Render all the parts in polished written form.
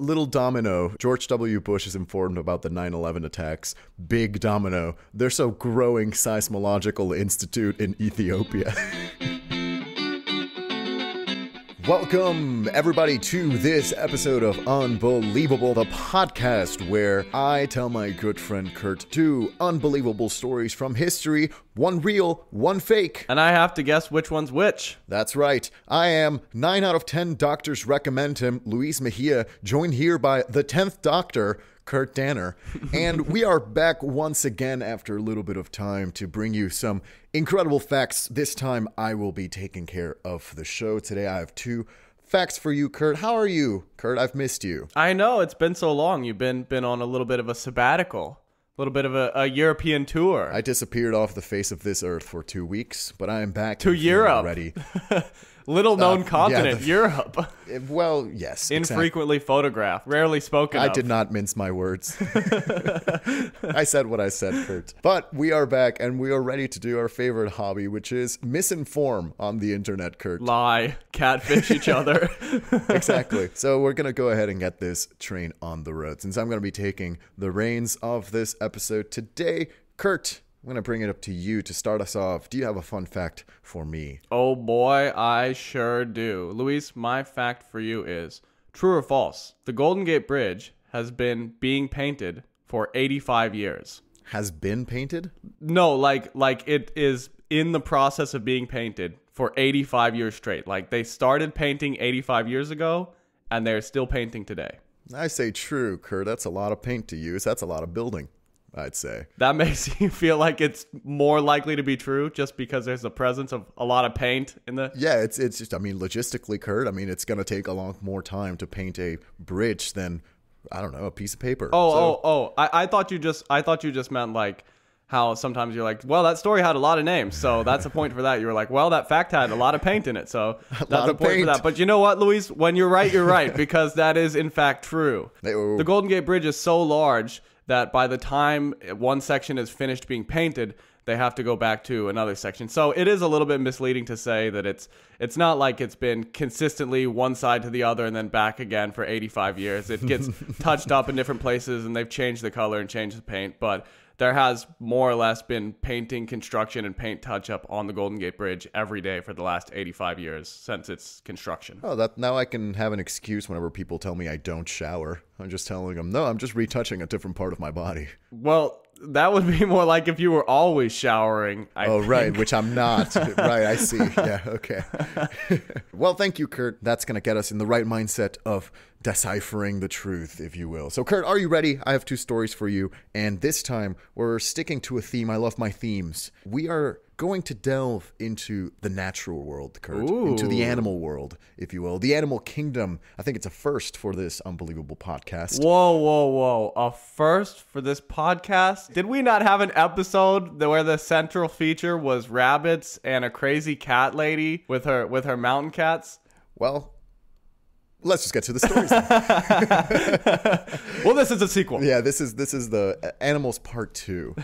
Little domino. George W. Bush is informed about the 9/11 attacks. Big domino. There's a growing seismological institute in Ethiopia. Welcome, everybody, to this episode of Unbelievable, the podcast where I tell my good friend Kurt two unbelievable stories from history, one real, one fake. And I have to guess which one's which. That's right. I am 9 out of 10 doctors recommend him, Luis Mejia, joined here by the 10th doctor, Kurt Danner. And we are back once again after a little bit of time to bring you some incredible facts. This time I will be taking care of the show. Today I have 2 facts for you, Kurt. How are you, Kurt? I've missed you. I know, it's been so long. You've been on a little bit of a sabbatical. A little bit of a European tour. I disappeared off the face of this earth for 2 weeks, but I am back to Europe already. Little known continent, Europe. Well, yes. Infrequently photographed, rarely spoken of. I did not mince my words. I said what I said, Kurt. But we are back and we are ready to do our favorite hobby, which is misinform on the internet, Kurt. Lie, catfish each other. Exactly. So we're going to go ahead and get this train on the road. Since I'm going to be taking the reins of this episode today, Kurt, I'm going to bring it up to you to start us off. Do you have a fun fact for me? Oh boy, I sure do. Luis, my fact for you is, true or false, the Golden Gate Bridge has been being painted for 85 years. Has been painted? No, like it is in the process of being painted for 85 years straight. Like they started painting 85 years ago and they're still painting today. I say true, Kurt. That's a lot of paint to use. That's a lot of building, I'd say. That makes you feel like it's more likely to be true just because there's a presence of a lot of paint in the... Yeah, it's just, I mean, logistically, Kurt, I mean, it's going to take a lot more time to paint a bridge than, I don't know, a piece of paper. I thought you just meant like how sometimes you're like, well, that story had a lot of names, so that's a point for that. You were like, well, that fact had a lot of paint in it, so that's a point for that. But you know what, Luis? When you're right, because that is in fact true. The Golden Gate Bridge is so large that by the time one section is finished being painted, they have to go back to another section. So it is a little bit misleading to say that it's not like it's been consistently one side to the other and then back again for 85 years. It gets touched up in different places and they've changed the color and changed the paint, but there has more or less been painting, construction, and paint touch-up on the Golden Gate Bridge every day for the last 85 years since its construction. Oh, now I can have an excuse whenever people tell me I don't shower. I'm just telling them, no, I'm just retouching a different part of my body. Well, that would be more like if you were always showering, I think. Right, which I'm not. Right, I see. Yeah, okay. Well, thank you, Kurt. That's going to get us in the right mindset of deciphering the truth, if you will. So, Kurt, are you ready? I have 2 stories for you, and this time we're sticking to a theme. I love my themes. We are going to delve into the natural world, Kurt. Ooh. Into the animal world, if you will. The animal kingdom. I think it's a first for this unbelievable podcast. Whoa. A first for this podcast? Did we not have an episode where the central feature was rabbits and a crazy cat lady with her mountain cats? Well, let's just get to the stories. Well, this is a sequel. Yeah, this is the Animals Part 2.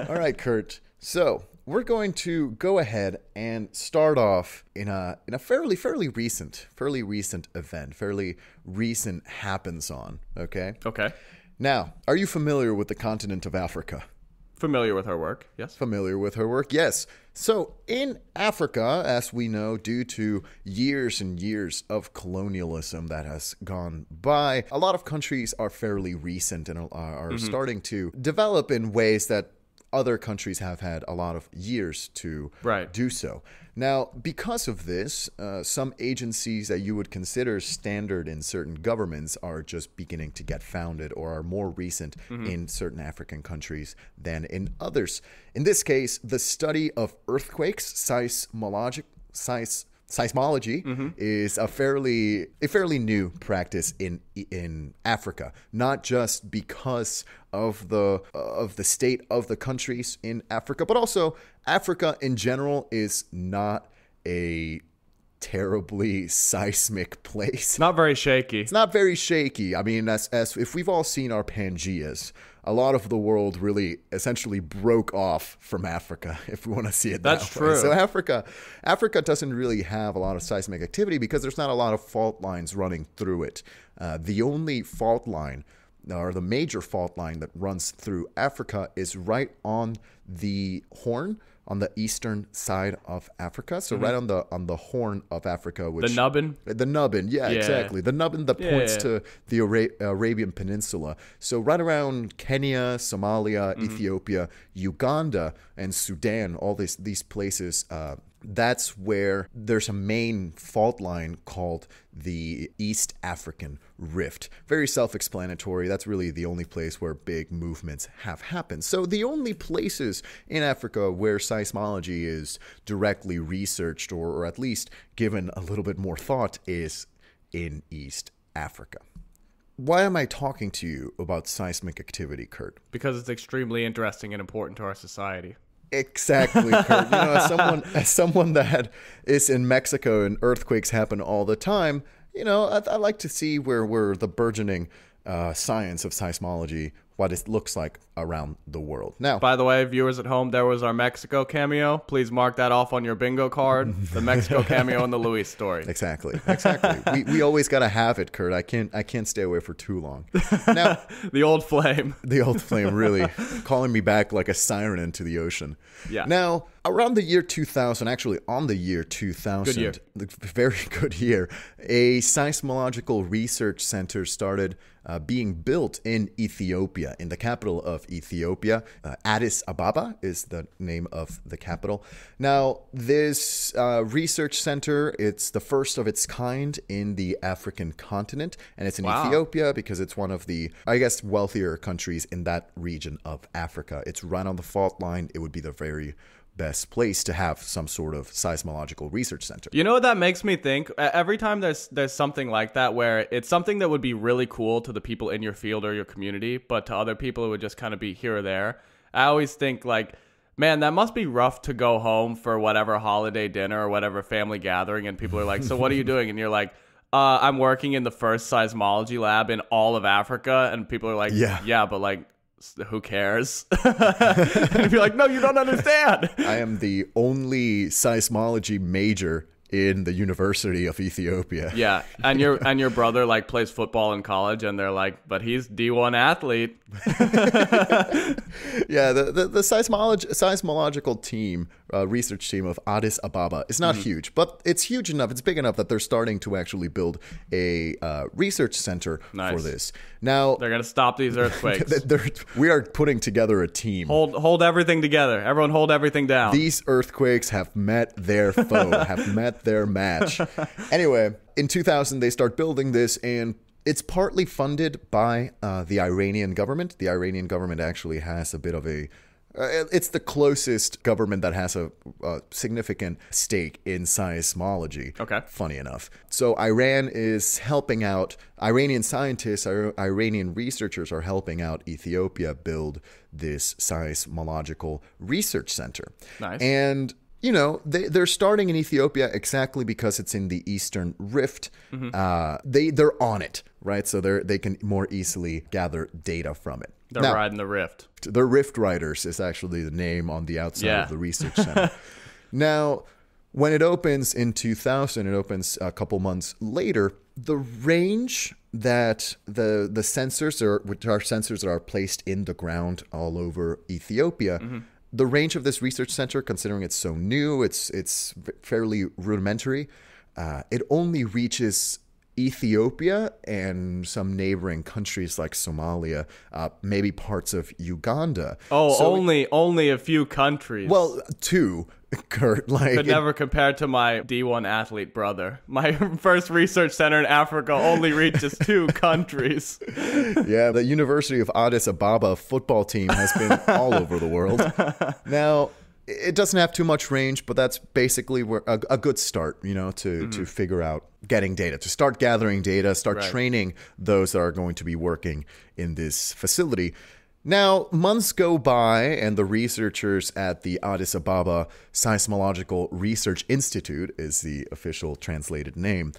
All right, Kurt. So we're going to go ahead and start off in a fairly recent event, fairly recent happens-on. Okay. Okay. Now, are you familiar with the continent of Africa? Familiar with her work, yes. Familiar with her work, yes. So in Africa, as we know, due to years and years of colonialism that has gone by, a lot of countries are fairly recent and are starting to develop in ways that other countries have had a lot of years to do so. Now, because of this, some agencies that you would consider standard in certain governments are just beginning to get founded or are more recent in certain African countries than in others. In this case, the study of earthquakes, seismology is a fairly new practice in Africa, not just because of the state of the countries in Africa, but also Africa in general is not a terribly seismic place. Not very shaky. It's not very shaky. I mean, as if we've all seen our Pangeas, a lot of the world really essentially broke off from Africa, if we want to see it that way. That's true. So Africa doesn't really have a lot of seismic activity because there's not a lot of fault lines running through it. The only fault line, or the major fault line that runs through Africa, is right on the Horn, on the eastern side of Africa. So right on the Horn of Africa, which the nubbin. The nubbin, yeah, exactly. The nubbin that points to the Arabian Peninsula. So right around Kenya, Somalia, Ethiopia, Uganda, and Sudan, all these places. That's where there's a main fault line called the East African Rift. Very self-explanatory. That's really the only place where big movements have happened. So the only places in Africa where seismology is directly researched, or at least given a little bit more thought, is in East Africa. Why am I talking to you about seismic activity, Kurt? Because it's extremely interesting and important to our society. Exactly, Kurt. As someone that is in Mexico and earthquakes happen all the time, I like to see where the burgeoning science of seismology, what it looks like around the world. Now, by the way, viewers at home, there was our Mexico cameo. Please mark that off on your bingo card. The Mexico cameo and the Luis story. Exactly. we always gotta have it, Kurt. I can't stay away for too long. Now, the old flame, really calling me back like a siren into the ocean. Yeah. Now, around the year 2000, actually on the year 2000, good year. Very good year, a seismological research center started being built in Ethiopia, in the capital of Ethiopia. Addis Ababa is the name of the capital. Now, this research center, it's the first of its kind in the African continent, and it's in Ethiopia because it's one of the, I guess, wealthier countries in that region of Africa. It's right on the fault line. It would be the very best place to have some sort of seismological research center. You know what that makes me think? Every time there's something like that where it's something that would be really cool to the people in your field or your community, but to other people it would just kind of be here or there. I always think like, man, that must be rough to go home for whatever holiday dinner or whatever family gathering, and people are like, so what are you doing? And you're like, I'm working in the first seismology lab in all of Africa. And people are like, yeah, but like, who cares? And you'd be like, no, you don't understand. I am the only seismology major in the University of Ethiopia. Yeah, and your brother like plays football in college, and they're like, but he's D1 athlete. Yeah, the seismological team, research team of Addis Ababa is not huge, but it's huge enough. It's big enough that they're starting to actually build a research center for this. Now they're gonna stop these earthquakes. We are putting together a team. Hold everything together. Everyone, hold everything down. These earthquakes have met their foe, have met their match. Anyway, in 2000, they start building this, and it's partly funded by the Iranian government. The Iranian government actually has a bit of a... it's the closest government that has a significant stake in seismology. Okay. Funny enough. So Iran is helping out, Iranian scientists, Iranian researchers are helping out Ethiopia build this seismological research center. Nice. And they're starting in Ethiopia exactly because it's in the Eastern Rift. They're on it, right? So they can more easily gather data from it. They're riding the rift. The Rift Riders is actually the name on the outside of the research center. Now, when it opens in 2000, it opens a couple months later, the range that the sensors, which are sensors that are placed in the ground all over Ethiopia, the range of this research center, considering it's so new, it's fairly rudimentary, it only reaches Ethiopia and some neighboring countries like Somalia, maybe parts of Uganda. Oh, so only a few countries. Well, two, Kurt. Could never compare to my D1 athlete brother. My first research center in Africa only reaches 2 countries. Yeah, the University of Addis Ababa football team has been all over the world. Now, it doesn't have too much range, but that's basically a good start, to figure out getting data, to start gathering data, start training those that are going to be working in this facility. Now, months go by, and the researchers at the Addis Ababa Seismological Research Institute, is the official translated name,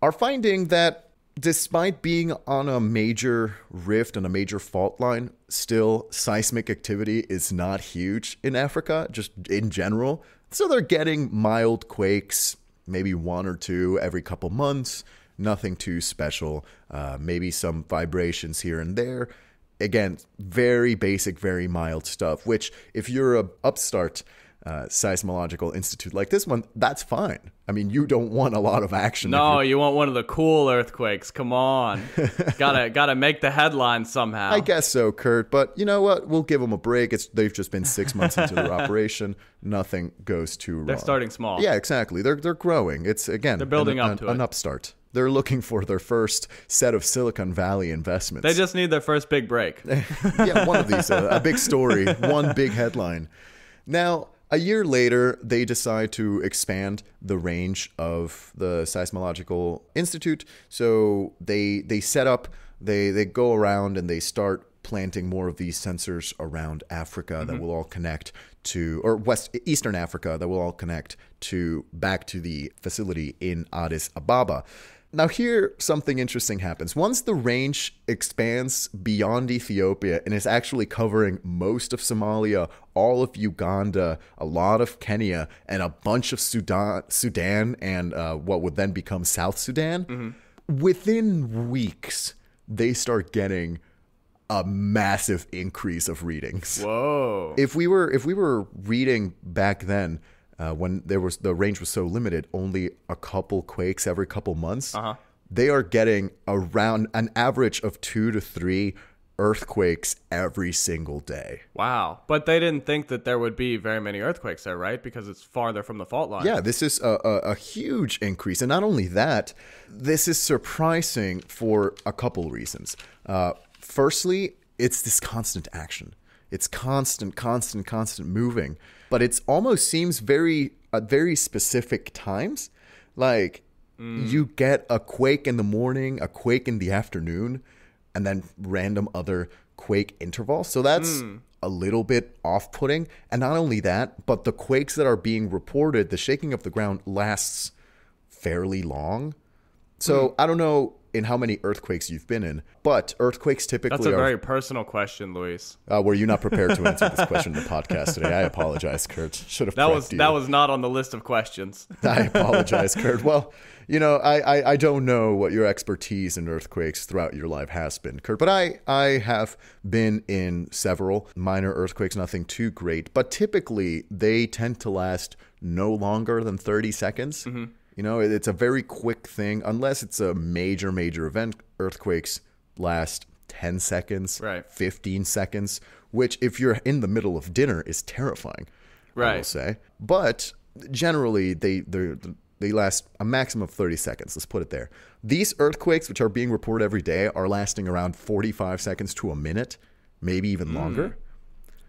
are finding that despite being on a major rift and a major fault line, still seismic activity is not huge in Africa, just in general. So they're getting mild quakes, maybe 1 or 2 every couple months. nothing too special. Maybe some vibrations here and there. Again, very basic, very mild stuff, which if you're a upstart seismological institute like this one, that's fine. I mean, you don't want a lot of action. No, you want one of the cool earthquakes. Come on. Gotta make the headlines somehow. I guess so, Kurt. But you know what? We'll give them a break. They've just been 6 months into their operation. Nothing goes too wrong. They're starting small. Yeah, exactly. They're growing. It's, again, they're building up to an upstart. They're looking for their first set of Silicon Valley investments. They just need their first big break. Yeah, one of these. A big story, one big headline. Now, a year later, they decide to expand the range of the Seismological Institute. So they set up, they go around and they start planting more of these sensors around Africa that will all connect to, or Eastern Africa that will all connect to back to the facility in Addis Ababa. Now here, something interesting happens. Once the range expands beyond Ethiopia and is actually covering most of Somalia, all of Uganda, a lot of Kenya, and a bunch of Sudan and what would then become South Sudan, within weeks, they start getting a massive increase of readings. Whoa. If we were reading back then, when the range was so limited, only a couple quakes every couple months, they are getting around an average of 2 to 3 earthquakes every single day. Wow. But they didn't think that there would be very many earthquakes there, right? Because it's farther from the fault line. Yeah, this is a huge increase. And not only that, this is surprising for a couple reasons. Firstly, it's this constant action. It's constant moving. But it almost seems at very specific times. Like, you get a quake in the morning, a quake in the afternoon, and then random other quake intervals. So that's a little bit off-putting. And not only that, but the quakes that are being reported, the shaking of the ground lasts fairly long. So I don't know in how many earthquakes you've been in, but earthquakes typically That's a very personal question, Luis. Were you not prepared to answer this question in the podcast today? I apologize, Kurt. Should have prepped you. That was not on the list of questions. I apologize, Kurt. Well, you know, I don't know what your expertise in earthquakes throughout your life has been, Kurt, but I have been in several minor earthquakes, nothing too great, but typically they tend to last no longer than 30 seconds. You know, it's a very quick thing, unless it's a major event. Earthquakes last 10 seconds, 15 seconds, which if you're in the middle of dinner is terrifying, I will say. But generally, they last a maximum of 30 seconds. Let's put it there. These earthquakes, which are being reported every day, are lasting around 45 seconds to a minute, maybe even longer.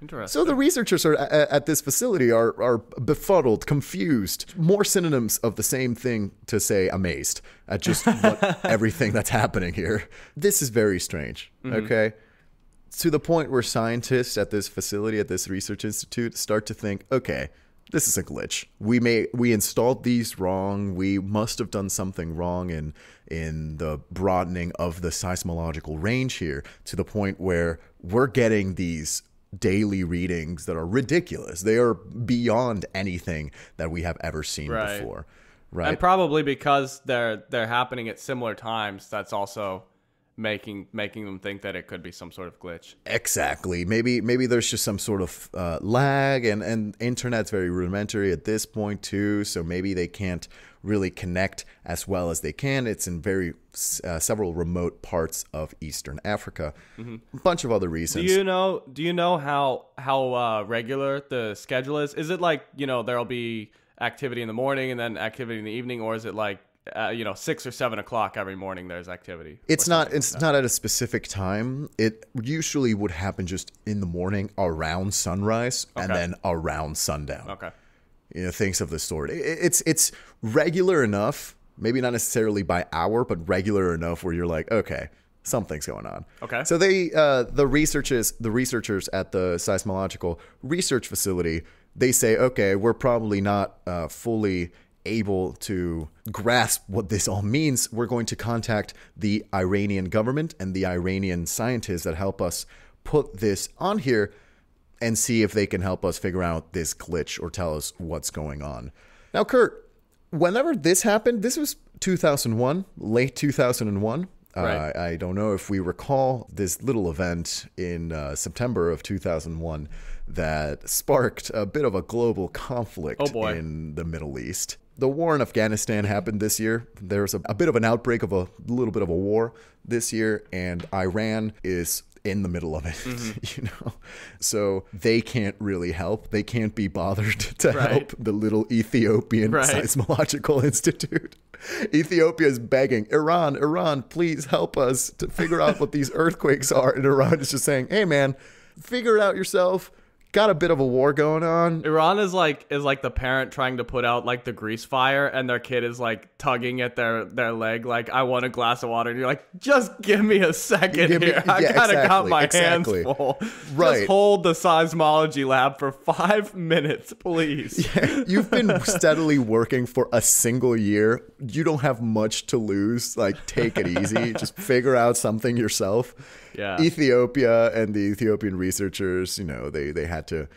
Interesting. So the researchers at this facility are befuddled, confused, more synonyms of the same thing to say amazed at just everything that's happening here. This is very strange, okay? To the point where scientists at this facility, at this research institute, start to think, okay, this is a glitch. We installed these wrong. We must have done something wrong in the broadening of the seismological range here, to the point where we're getting these daily readings that are ridiculous. They are beyond anything that we have ever seen before. Right. And probably because they're happening at similar times, that's also making them think that it could be some sort of glitch. Exactly. Maybe there's just some sort of lag, and internet's very rudimentary at this point too, so maybe they can't really connect as well as they can. It's in several remote parts of Eastern Africa. A bunch of other reasons. Do you know how regular the schedule is? Is it like, you know, there'll be activity in the morning and then activity in the evening, or is it like 6 or 7 o'clock every morning there's activity? It's not at a specific time. It usually would happen just in the morning around sunrise and then around sundown. Okay. You know, things of the sort. It's regular enough, maybe not necessarily by hour, but regular enough where you're like, okay, something's going on. Okay. So the researchers at the seismological research facility, they say, okay, we're probably not fully able to grasp what this all means. We're going to contact the Iranian government and the Iranian scientists that help us put this on here and see if they can help us figure out this glitch or tell us what's going on. Now, Kurt, whenever this happened, this was 2001, late 2001. Right. I don't know if we recall this little event in September of 2001 that sparked a bit of a global conflict in the Middle East. The war in Afghanistan happened this year. There's a bit of an outbreak of a little bit of a war this year, and Iran is in the middle of it, you know? So they can't really help. They can't be bothered to help the little Ethiopian seismological institute. Ethiopia is begging, Iran, please help us to figure out what these earthquakes are. And Iran is just saying, hey, man, figure it out yourself. Got a bit of a war going on. Iran is like the parent trying to put out like the grease fire, and their kid is like tugging at their leg like, I want a glass of water, and you're like, just give me a second here. I got my hands full. Right. Just hold the seismology lab for 5 minutes, please. Yeah, you've been steadily working for a single year. You don't have much to lose. Like, take it easy. Just figure out something yourself. Yeah. Ethiopia and the Ethiopian researchers, you know, they had to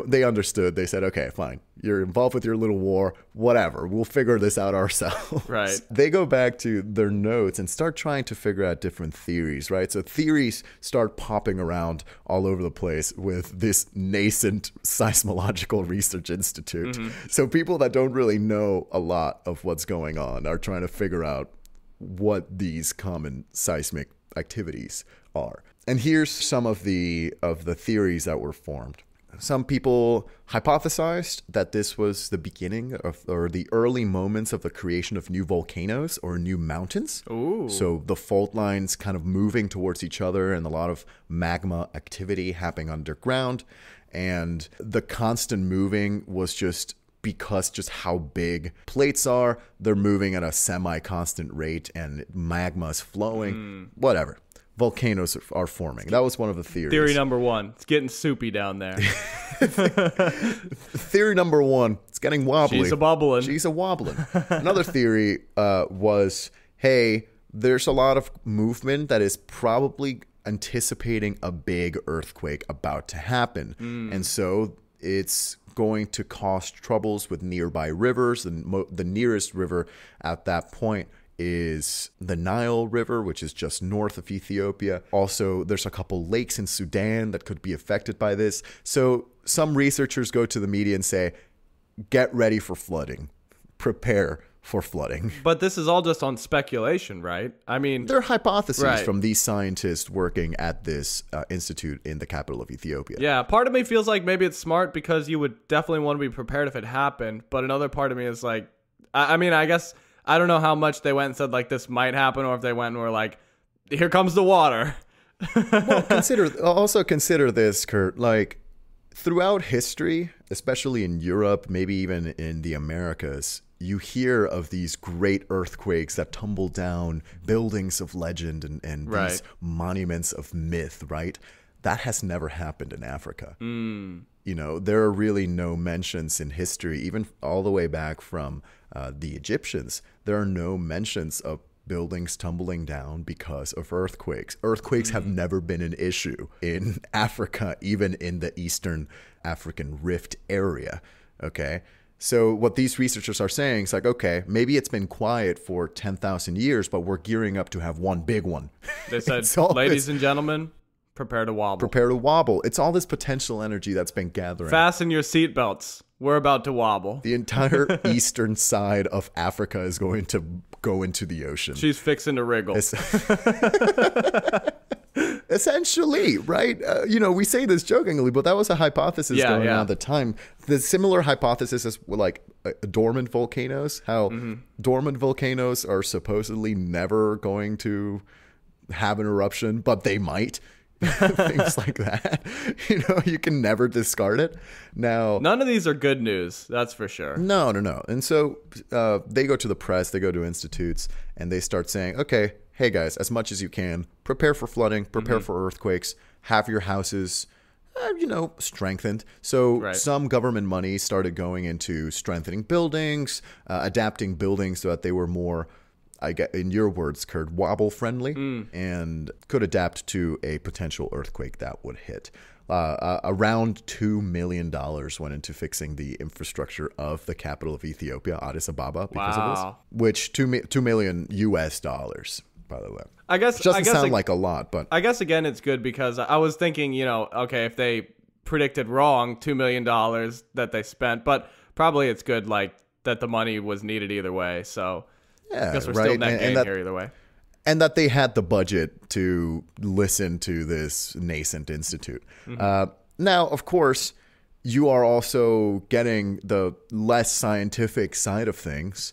they understood. They said, okay, fine. You're involved with your little war. Whatever. We'll figure this out ourselves. Right. They go back to their notes and start trying to figure out different theories, right? So theories start popping around all over the place with this nascent seismological research institute. So people that don't really know a lot of what's going on are trying to figure out what these common seismic activities are. And here's some of the theories that were formed. Some people hypothesized that this was the beginning of, or the early moments of the creation of new volcanoes or new mountains. Ooh. So the fault lines kind of moving towards each other and a lot of magma activity happening underground. And the constant moving was just because just how big plates are. They're moving at a semi-constant rate and magma's flowing, whatever. Volcanoes are forming. That was one of the theories. Theory number one, it's getting soupy down there. Theory number one, it's getting wobbly. She's a-bobbling. She's a-wobbling. Another theory was, hey, there's a lot of movement that is probably anticipating a big earthquake about to happen. And so it's going to cause troubles with nearby rivers. The nearest river at that point is the Nile River, which is just north of Ethiopia. Also, there's a couple lakes in Sudan that could be affected by this. So some researchers go to the media and say, get ready for flooding. Prepare for flooding. But this is all just on speculation, right? I mean, they're hypotheses from these scientists working at this institute in the capital of Ethiopia. Yeah, part of me feels like maybe it's smart because you would definitely want to be prepared if it happened. But another part of me is like, I mean, I guess I don't know how much they went and said like this might happen, or if they went and were like, here comes the water. Well, consider this, Kurt. Like, throughout history, especially in Europe, maybe even in the Americas, you hear of these great earthquakes that tumble down buildings of legend and these monuments of myth, right? That has never happened in Africa. You know, there are really no mentions in history, even all the way back from the Egyptians. There are no mentions of buildings tumbling down because of earthquakes. Earthquakes have never been an issue in Africa, even in the Eastern African Rift area. Okay. So what these researchers are saying is like, okay, maybe it's been quiet for 10,000 years, but we're gearing up to have one big one. They said, ladies and gentlemen, prepare to wobble. Prepare to wobble. It's all this potential energy that's been gathering. Fasten your seatbelts. We're about to wobble. The entire eastern side of Africa is going to go into the ocean. She's fixing to wriggle. Essentially, right? You know, we say this jokingly, but that was a hypothesis going on at the time. The similar hypothesis is like dormant volcanoes, how dormant volcanoes are supposedly never going to have an eruption, but they might. Things like that. You know, you can never discard it. Now, none of these are good news, that's for sure. No. And so they go to the press, they go to institutes, and they start saying, okay, hey guys, as much as you can, prepare for flooding, prepare for earthquakes, have your houses, strengthened. So some government money started going into strengthening buildings, adapting buildings so that they were more, I get, in your words, Kurt, wobble friendly, and could adapt to a potential earthquake that would hit. Around $2 million went into fixing the infrastructure of the capital of Ethiopia, Addis Ababa, because of this. Which $2 million US, by the way. I guess it doesn't sound like a lot, but I guess again it's good because I was thinking, okay, if they predicted wrong, $2 million that they spent, but probably it's good like that the money was needed either way. So yeah, I guess we're still net gain here either way. And that they had the budget to listen to this nascent institute. Now, of course, you are also getting the less scientific side of things,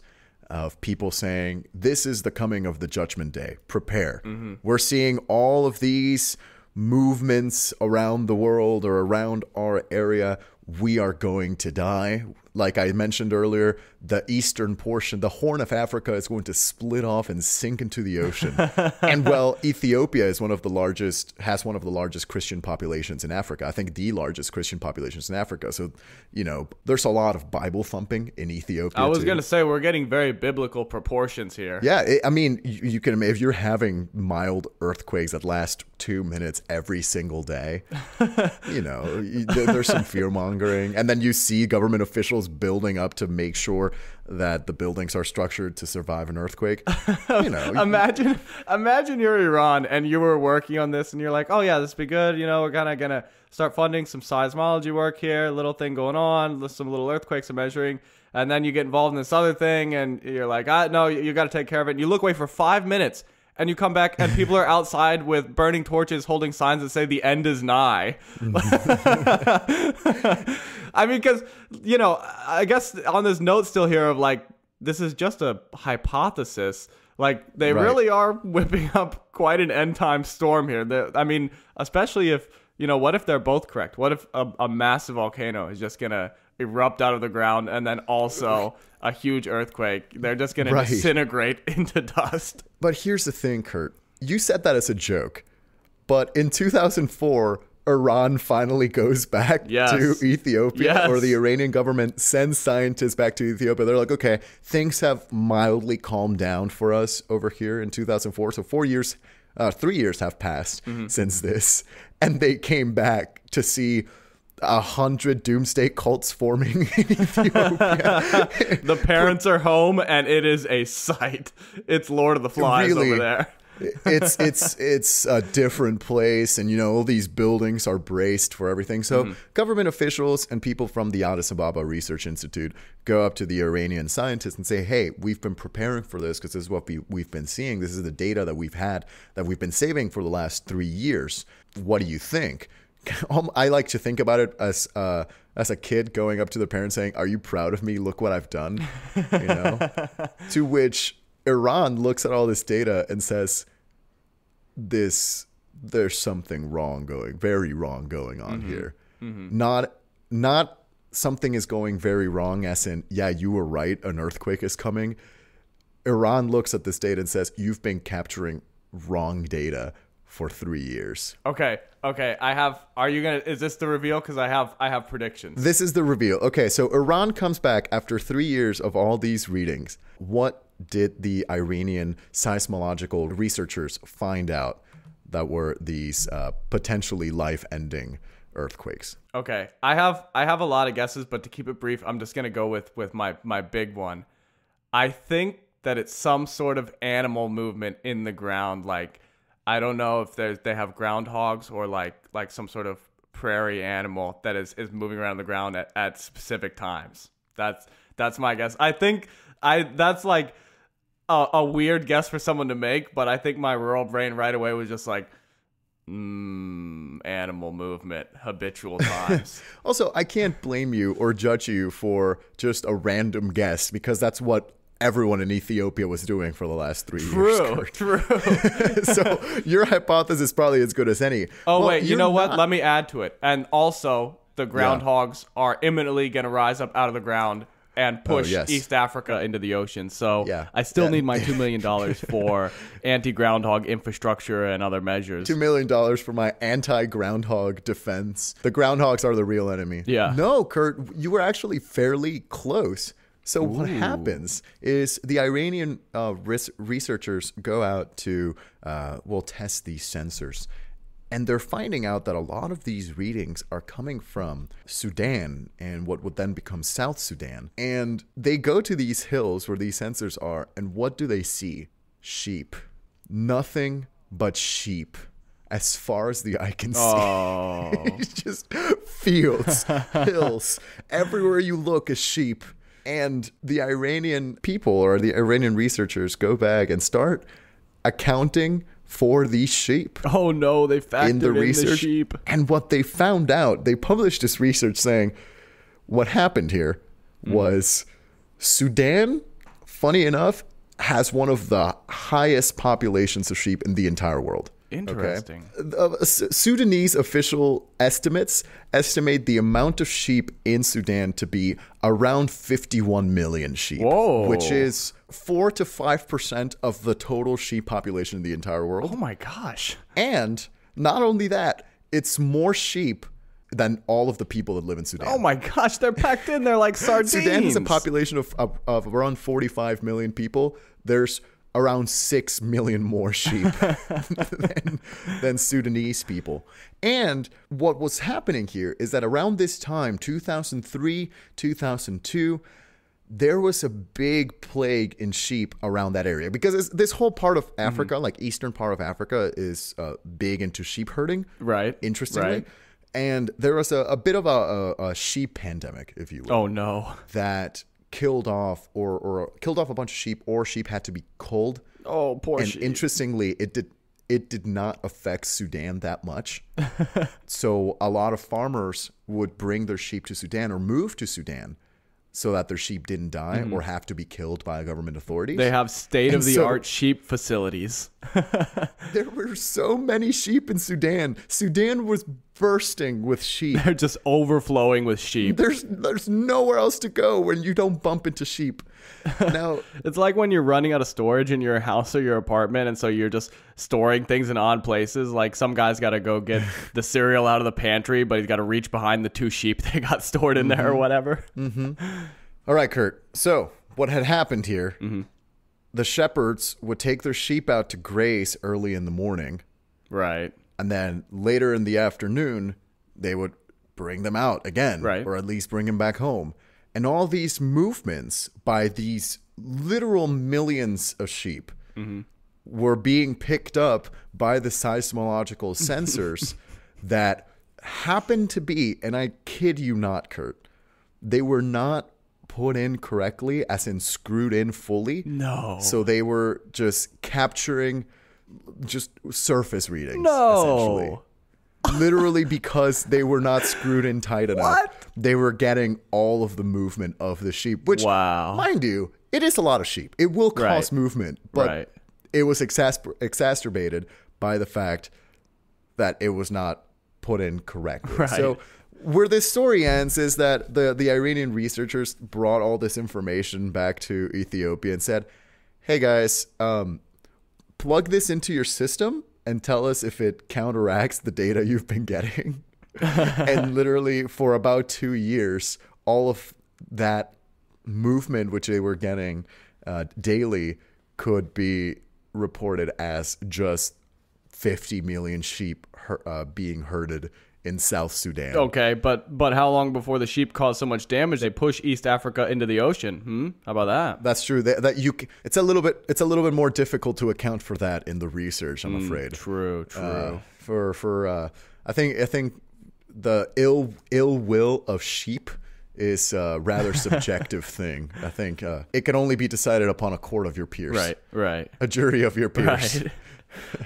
of people saying, this is the coming of the judgment day. Prepare. We're seeing all of these movements around the world or around our area. We are going to die. Like I mentioned earlier, the eastern portion, the Horn of Africa, is going to split off and sink into the ocean. And well, Ethiopia is has one of the largest Christian populations in Africa. I think the largest Christian populations in Africa. So, there's a lot of Bible thumping in Ethiopia. I was going to say, we're getting very biblical proportions here. Yeah. You can, if you're having mild earthquakes that last 2 minutes every single day, there's some fear mongering. And then you see government officials building up to make sure that the buildings are structured to survive an earthquake. Imagine you're Iran and you were working on this and you're like, oh yeah, this would be good. We're kind of gonna start funding some seismology work here, little thing going on, some little earthquakes and measuring, and then you get involved in this other thing and you're like, no, you got to take care of it. And you look away for 5 minutes. And you come back and people are outside with burning torches holding signs that say the end is nigh. I mean, because, I guess on this note still here of like, this is just a hypothesis. Like, they really are whipping up quite an end time storm here. I mean, especially if, what if they're both correct? What if a massive volcano is just going to erupt out of the ground and then also a huge earthquake? They're just going to disintegrate into dust. But here's the thing, Kurt. You said that as a joke. But in 2004, Iran finally goes back to Ethiopia, or the Iranian government sends scientists back to Ethiopia. They're like, okay, things have mildly calmed down for us over here in 2004. So 3 years have passed since this. And they came back to see 100 doomsday cults forming in Ethiopia. The parents are home and it is a sight. It's Lord of the Flies over there. It's a different place, and all these buildings are braced for everything. So government officials and people from the Addis Ababa Research Institute go up to the Iranian scientists and say, hey, we've been preparing for this because this is what we've been seeing. This is the data that we've been saving for the last 3 years. What do you think? I like to think about it as a kid going up to the parents saying, are you proud of me? Look what I've done. To which Iran looks at all this data and says, there's something very wrong going on here. Not something is going very wrong as in, yeah, you were right, an earthquake is coming. Iran looks at this data and says, you've been capturing wrong data for 3 years. Okay. Is this the reveal? Because I have predictions. This is the reveal. Okay, so Iran comes back after 3 years of all these readings. What did the Iranian seismological researchers find out that were these potentially life-ending earthquakes? Okay, I have a lot of guesses, but to keep it brief, I'm just gonna go with my big one. I think that it's some sort of animal movement in the ground, like, I don't know if they have groundhogs or like some sort of prairie animal that is moving around the ground at specific times. That's my guess. I think that's like a weird guess for someone to make, but I think my rural brain right away was just like, animal movement, habitual times. Also, I can't blame you or judge you for just a random guess, because that's what everyone in Ethiopia was doing for the last 3 years. True. So your hypothesis is probably as good as any. Oh, wait, you know what? Let me add to it. And also, the groundhogs are imminently going to rise up out of the ground and push East Africa into the ocean. So I still need my $2 million for anti-groundhog infrastructure and other measures. $2 million for my anti-groundhog defense. The groundhogs are the real enemy. Yeah. No, Kurt, you were actually fairly close. So what happens is the Iranian researchers go out to, test these sensors. And they're finding out that a lot of these readings are coming from Sudan and what would then become South Sudan. And they go to these hills where these sensors are, and what do they see? Sheep. Nothing but sheep. As far as the eye can see. Oh. It's just fields, hills. Everywhere you look is sheep. And the Iranian people or the Iranian researchers go back and start accounting for these sheep. Oh no, they factored in the sheep. And what they found out, they published this research saying what happened here was Sudan, funny enough, has one of the highest populations of sheep in the entire world. Interesting. Okay? Sudanese official estimates estimate the amount of sheep in Sudan to be around 51 million sheep. Whoa. Which is 4 to 5% of the total sheep population in the entire world. Oh my gosh. And not only that, it's more sheep than all of the people that live in Sudan. Oh my gosh, they're packed in there like sardines. Sudan has a population of around 45 million people. There's around 6 million more sheep than Sudanese people. And what was happening here is that around this time, 2003, 2002, there was a big plague in sheep around that area because this whole part of Africa, like eastern part of Africa, is big into sheep herding. Right. Interestingly. Right. And there was a bit of a sheep pandemic, if you will. Oh no. That killed off or killed off a bunch of sheep, or sheep had to be culled. Oh, poor sheep. And interestingly, it did not affect Sudan that much. So a lot of farmers would bring their sheep to Sudan or move to Sudan so that their sheep didn't die or have to be killed by government authorities. They have state-of-the-art sheep facilities. There were so many sheep in Sudan. Sudan was bursting with sheep. They're just overflowing with sheep. There's nowhere else to go when you don't bump into sheep. Now, it's like when you're running out of storage in your house or your apartment, and so you're just storing things in odd places. Like some guy's got to go get the cereal out of the pantry, but he's got to reach behind the 2 sheep they got stored in there or whatever. All right, Kurt. So what had happened here, the shepherds would take their sheep out to graze early in the morning. Right. And then later in the afternoon, they would bring them out again, right, or at least bring them back home. And all these movements by these literal millions of sheep were being picked up by the seismological sensors that happened to be, and I kid you not, Kurt, they were not put in correctly, as in screwed in fully. No. So they were just capturing just surface readings, essentially. Literally because they were not screwed in tight enough. What? They were getting all of the movement of the sheep, which, mind you, it is a lot of sheep. It will cause movement, but it was exacerbated by the fact that it was not put in correctly. Right. So where this story ends is that the Iranian researchers brought all this information back to Ethiopia and said, hey guys, plug this into your system and tell us if it counteracts the data you've been getting. And literally for about 2 years, all of that movement, which they were getting daily, could be reported as just 50 million sheep being herded in South Sudan. Okay, but how long before the sheep cause so much damage they push East Africa into the ocean? How about that? That's true. It's a little bit more difficult to account for that in the research, I'm afraid. True. I think the ill will of sheep is a rather subjective thing. I think it can only be decided upon a court of your peers. Right. A jury of your peers. Right.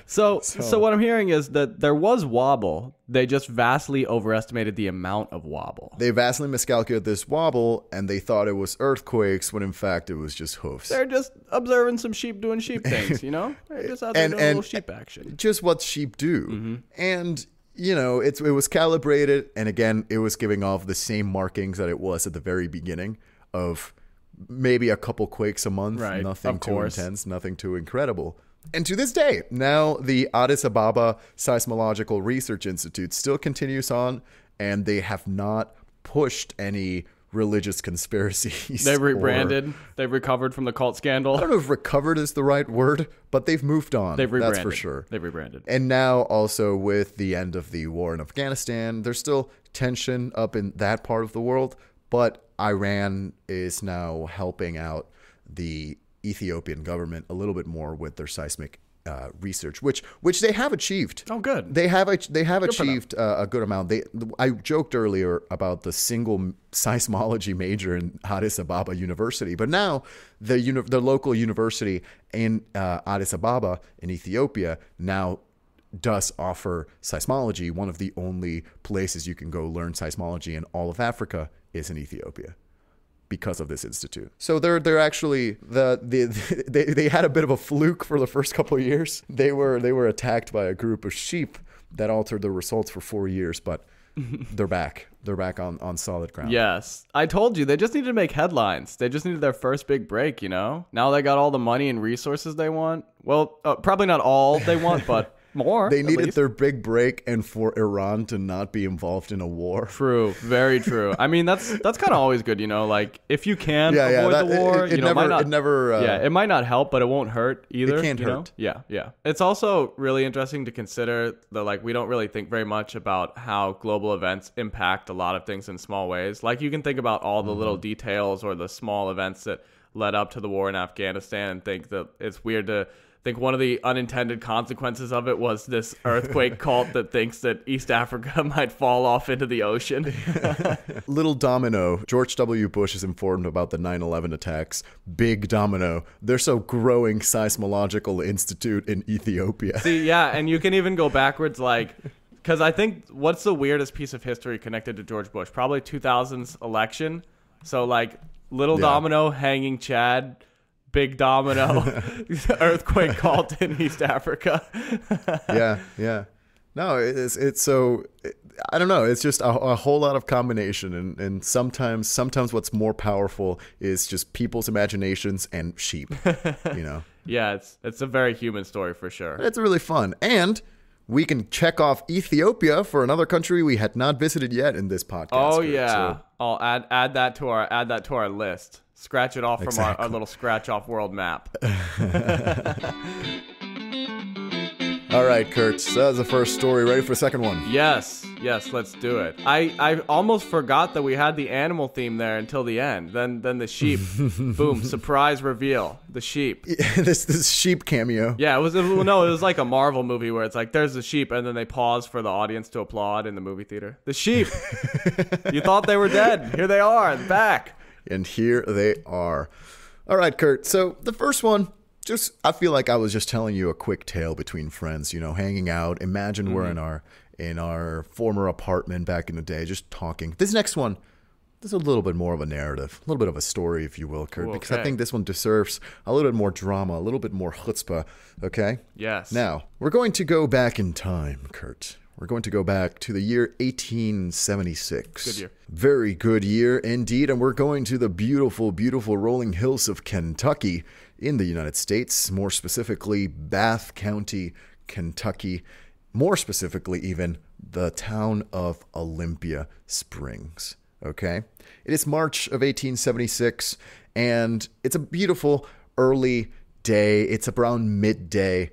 So what I'm hearing is that there was wobble. They just vastly overestimated the amount of wobble. They vastly miscalculated this wobble, and they thought it was earthquakes, when in fact it was just hoofs. They're just observing some sheep doing sheep things, you know? They're just out there doing a little sheep action. Just what sheep do. And, you know, it was calibrated, and again, it was giving off the same markings that it was at the very beginning of maybe a couple quakes a month. Right, nothing too intense, nothing too incredible. And to this day, now the Addis Ababa Seismological Research Institute still continues on, and they have not pushed any religious conspiracies. They rebranded. They've recovered from the cult scandal. I don't know if recovered is the right word, but they've moved on. They've rebranded. That's for sure. They've rebranded. And now also with the end of the war in Afghanistan, there's still tension up in that part of the world, but Iran is now helping out the Ethiopian government a little bit more with their seismic research, which they have achieved. Oh, good. They have achieved a good amount. I joked earlier about the single seismology major in Addis Ababa University, but now the local university in Addis Ababa in Ethiopia now does offer seismology. One of the only places you can go learn seismology in all of Africa is in Ethiopia, because of this institute. So they're actually they had a bit of a fluke for the first couple of years. They were attacked by a group of sheep that altered the results for 4 years, but they're back. They're back on solid ground. Yes. I told you, they just needed to make headlines. They just needed their first big break, you know? Now they got all the money and resources they want. Well, probably not all they want, but more. They needed their big break and for Iran to not be involved in a war. True. Very true. I mean, that's kind of always good, you know? Like, if you can avoid the war, it might not help, but it won't hurt either. It can't hurt. Yeah. It's also really interesting to consider that, we don't really think very much about how global events impact a lot of things in small ways. Like, you can think about all the little details or the small events that led up to the war in Afghanistan and think that it's weird to think one of the unintended consequences of it was this earthquake cult that thinks that East Africa might fall off into the ocean. Little domino. George W. Bush is informed about the 9/11 attacks. Big domino. There's a growing seismological institute in Ethiopia. See, yeah, and you can even go backwards, because I think what's the weirdest piece of history connected to George Bush? Probably 2000's election. So, little domino, hanging Chad, big domino, earthquake cult in East Africa. Yeah. No, it's so, I don't know. It's just a whole lot of combination. And sometimes what's more powerful is just people's imaginations and sheep, you know? Yeah, it's a very human story for sure. It's really fun. And we can check off Ethiopia for another country we had not visited yet in this podcast. Oh, yeah. So, I'll add that to our list. Scratch it off from our little scratch off world map. All right, Kurt. So that was the first story. Ready for the second one? Yes, let's do it. I almost forgot that we had the animal theme there until the end. Then the sheep. Boom, surprise reveal. The sheep. This sheep cameo. Yeah, it was like a Marvel movie where it's like there's the sheep and then they pause for the audience to applaud in the movie theater. The sheep. You thought they were dead. Here they are, back. And here they are. All right, Kurt. So the first one, I feel like I was just telling you a quick tale between friends, you know, hanging out. Imagine we're in our former apartment back in the day, just talking. This next one, there's a little bit more of a narrative, a little bit of a story, if you will, Kurt, because I think this one deserves a little bit more drama, a little bit more chutzpah, okay? Yes. Now, we're going to go back in time, Kurt. We're going to go back to the year 1876. Good year. Very good year indeed. And we're going to the beautiful, beautiful rolling hills of Kentucky in the United States, more specifically Bath County, Kentucky. More specifically, even the town of Olympia Springs. Okay? It is March of 1876, and it's a beautiful early day. It's around midday.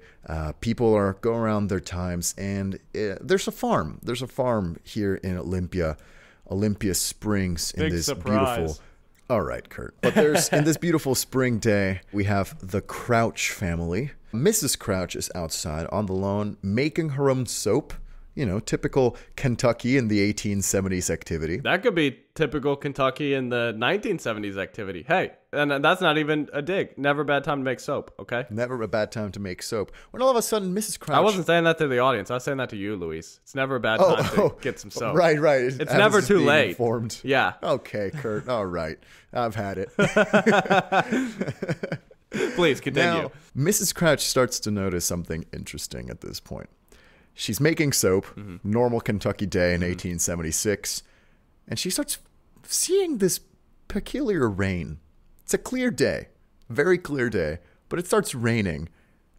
People are going around their times, and there's a farm. There's a farm here in Olympia Springs. Big in this surprise. Beautiful. All right, Kurt. But there's in this beautiful spring day, we have the Crouch family. Mrs. Crouch is outside on the lawn making her own soap. You know, typical Kentucky in the 1870s activity. That could be typical Kentucky in the 1970s activity. Hey, and that's not even a dig. Never a bad time to make soap, okay? Never a bad time to make soap. When all of a sudden, Mrs. Crouch... I wasn't saying that to the audience. I was saying that to you, Luis. It's never a bad time to get some soap. Right. It's never too late. Informed. Yeah. Okay, Kurt. All right. I've had it. Please, continue. Now, Mrs. Crouch starts to notice something interesting at this point. She's making soap, normal Kentucky day in 1876, and she starts seeing this peculiar rain. It's a clear day, very clear day, but it starts raining.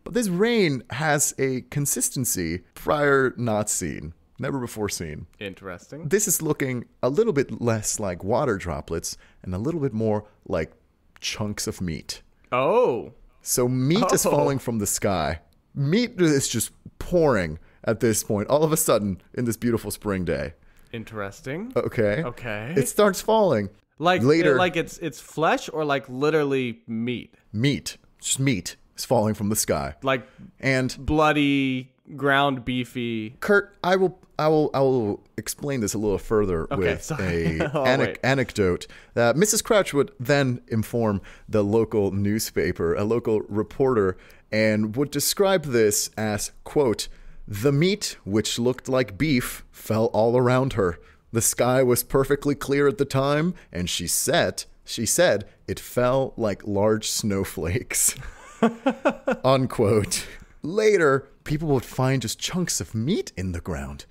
But this rain has a consistency prior not seen. Never before seen. Interesting. This is looking a little bit less like water droplets and a little bit more like chunks of meat. Oh. So meat is falling from the sky. Meat is just pouring at this point, all of a sudden, in this beautiful spring day. Interesting. Okay. Okay. It starts falling. Like later, like it's flesh or like literally meat? Meat. Just meat is falling from the sky. Like and bloody, ground beefy. Kurt, I will explain this a little further with a anecdote. Mrs. Crouch would then inform the local newspaper, a local reporter, and would describe this as, quote, "The meat, which looked like beef, fell all around her. The sky was perfectly clear at the time, and she said it fell like large snowflakes." Unquote. Later, people would find just chunks of meat in the ground.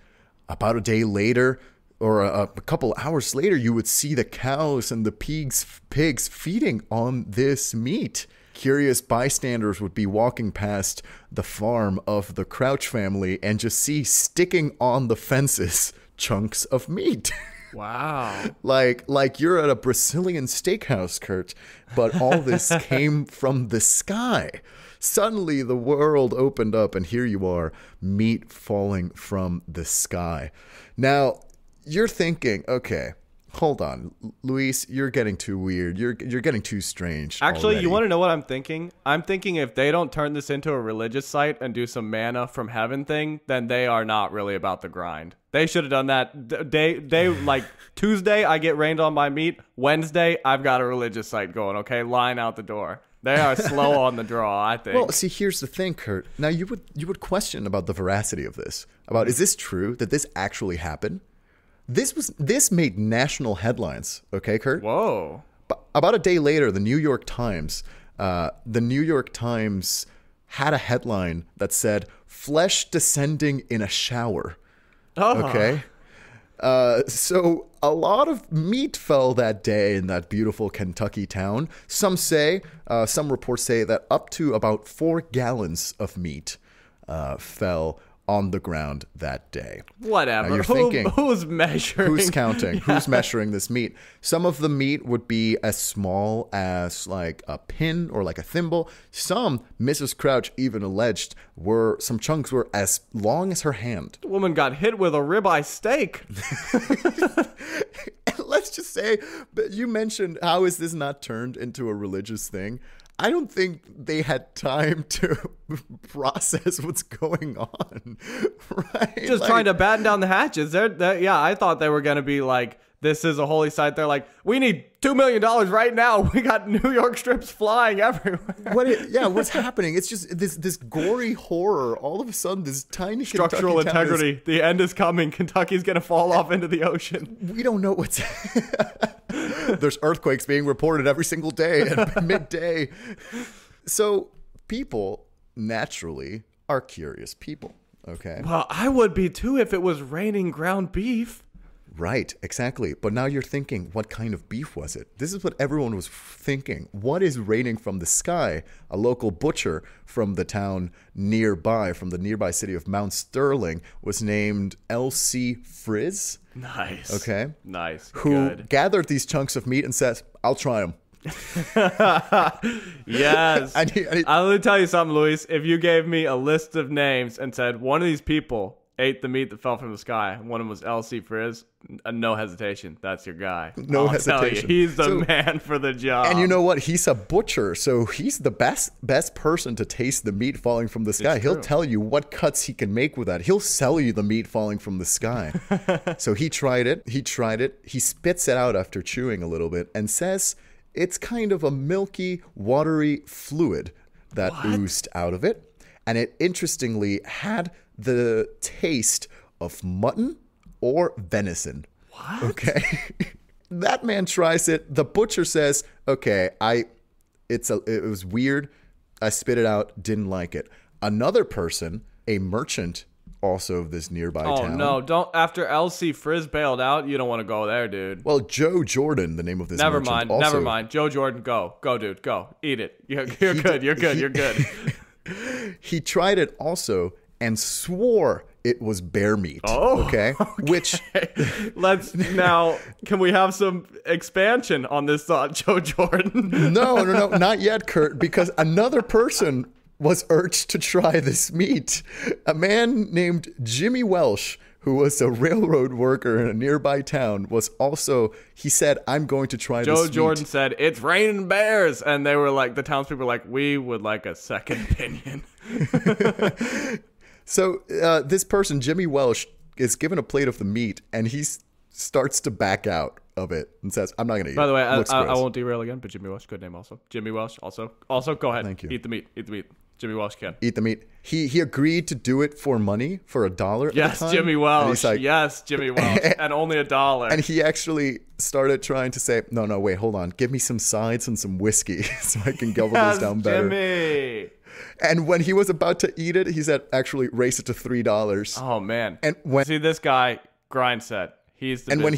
About a day later, or a couple hours later, you would see the cows and the pigs feeding on this meat. Curious bystanders would be walking past the farm of the Crouch family and just see sticking on the fences chunks of meat. Wow. like you're at a Brazilian steakhouse, Kurt, but all this came from the sky. Suddenly the world opened up and here you are, meat falling from the sky. Now, you're thinking, okay, hold on, Luis, you're getting too weird. You're getting too strange. Actually, already. You want to know what I'm thinking? I'm thinking if they don't turn this into a religious site and do some manna from heaven thing, then they are not really about the grind. They should have done that day like Tuesday, I get rained on by meat. Wednesday, I've got a religious site going, okay? Line out the door. They are slow on the draw, I think. Well, see, here's the thing, Kurt. Now, you would question about the veracity of this. About, is this true that this actually happened? This made national headlines, okay, Kurt? Whoa. But about a day later, the New York Times had a headline that said, "Flesh descending in a shower." Oh. Okay? So a lot of meat fell that day in that beautiful Kentucky town. Some reports say that up to about 4 gallons of meat fell on the ground that day. Whatever. Now you're thinking, who's measuring? Who's counting? Who's measuring this meat? Some of the meat would be as small as like a pin or like a thimble. Some, Mrs. Crouch even alleged, some chunks were as long as her hand. The woman got hit with a ribeye steak. Let's just say, but you mentioned, how is this not turned into a religious thing? I don't think they had time to process what's going on, right? Just trying to batten down the hatches. I thought they were going to be like, this is a holy site. They're like, we need $2 million right now. We got New York strips flying everywhere. What's happening? It's just this gory horror. All of a sudden, this tiny structural integrity. The end is coming. Kentucky's going to fall off into the ocean. We don't know what's... There's earthquakes being reported every single day at midday. So people naturally are curious people, okay? Well, I would be too if it was raining ground beef. Right, exactly. But now you're thinking, what kind of beef was it? This is what everyone was thinking. What is raining from the sky? A local butcher from the town nearby, from the nearby city of Mount Sterling, was named L.C. Frizz. Nice. Okay. Nice. Who gathered these chunks of meat and says, "I'll try them." Yes. I'll let me tell you something, Luis. If you gave me a list of names and said one of these people ate the meat that fell from the sky, one of them was L.C. Frizz, no hesitation. That's your guy. No hesitation. He's the man for the job. And you know what? He's a butcher, so he's the best person to taste the meat falling from the sky. He'll tell you what cuts he can make with that. He'll sell you the meat falling from the sky. So he tried it. He spits it out after chewing a little bit and says it's kind of a milky, watery fluid that oozed out of it. And it interestingly had the taste of mutton or venison. What? Okay. That man tries it. The butcher says, okay, it was weird. I spit it out. Didn't like it. Another person, a merchant also of this nearby town. Oh, no. Don't. After L.C. Frizz bailed out, you don't want to go there, dude. Well, Joe Jordan, the name of this merchant. Never mind. Joe Jordan, go. Go, dude. Go. Eat it. You're good. You're good. You're good. He tried it also, and swore it was bear meat. Oh, okay. Which let's now. Can we have some expansion on this thought, Joe Jordan? No, not yet, Kurt, because another person was urged to try this meat. A man named Jimmy Welsh, who was a railroad worker in a nearby town, was also, he said, I'm going to try this meat. Joe Jordan said, it's raining bears. And they were like, the townspeople were like, we would like a second opinion. So this person, Jimmy Welsh, is given a plate of the meat, and he starts to back out of it and says, I'm not going to eat it. By the way, I won't derail again, but Jimmy Welsh, good name also. Jimmy Welsh, also go ahead. Thank you. Eat the meat. Jimmy Welsh can. Eat the meat. He agreed to do it for money, for $1 at the time. Jimmy Welsh. Yes, Jimmy Welsh. And only $1. And he actually started trying to say, no, wait, hold on. Give me some sides and some whiskey so I can gobble this down better. Jimmy. And when he was about to eat it, he said, actually, raise it to $3. Oh, man. And when this guy, grind set. He's the when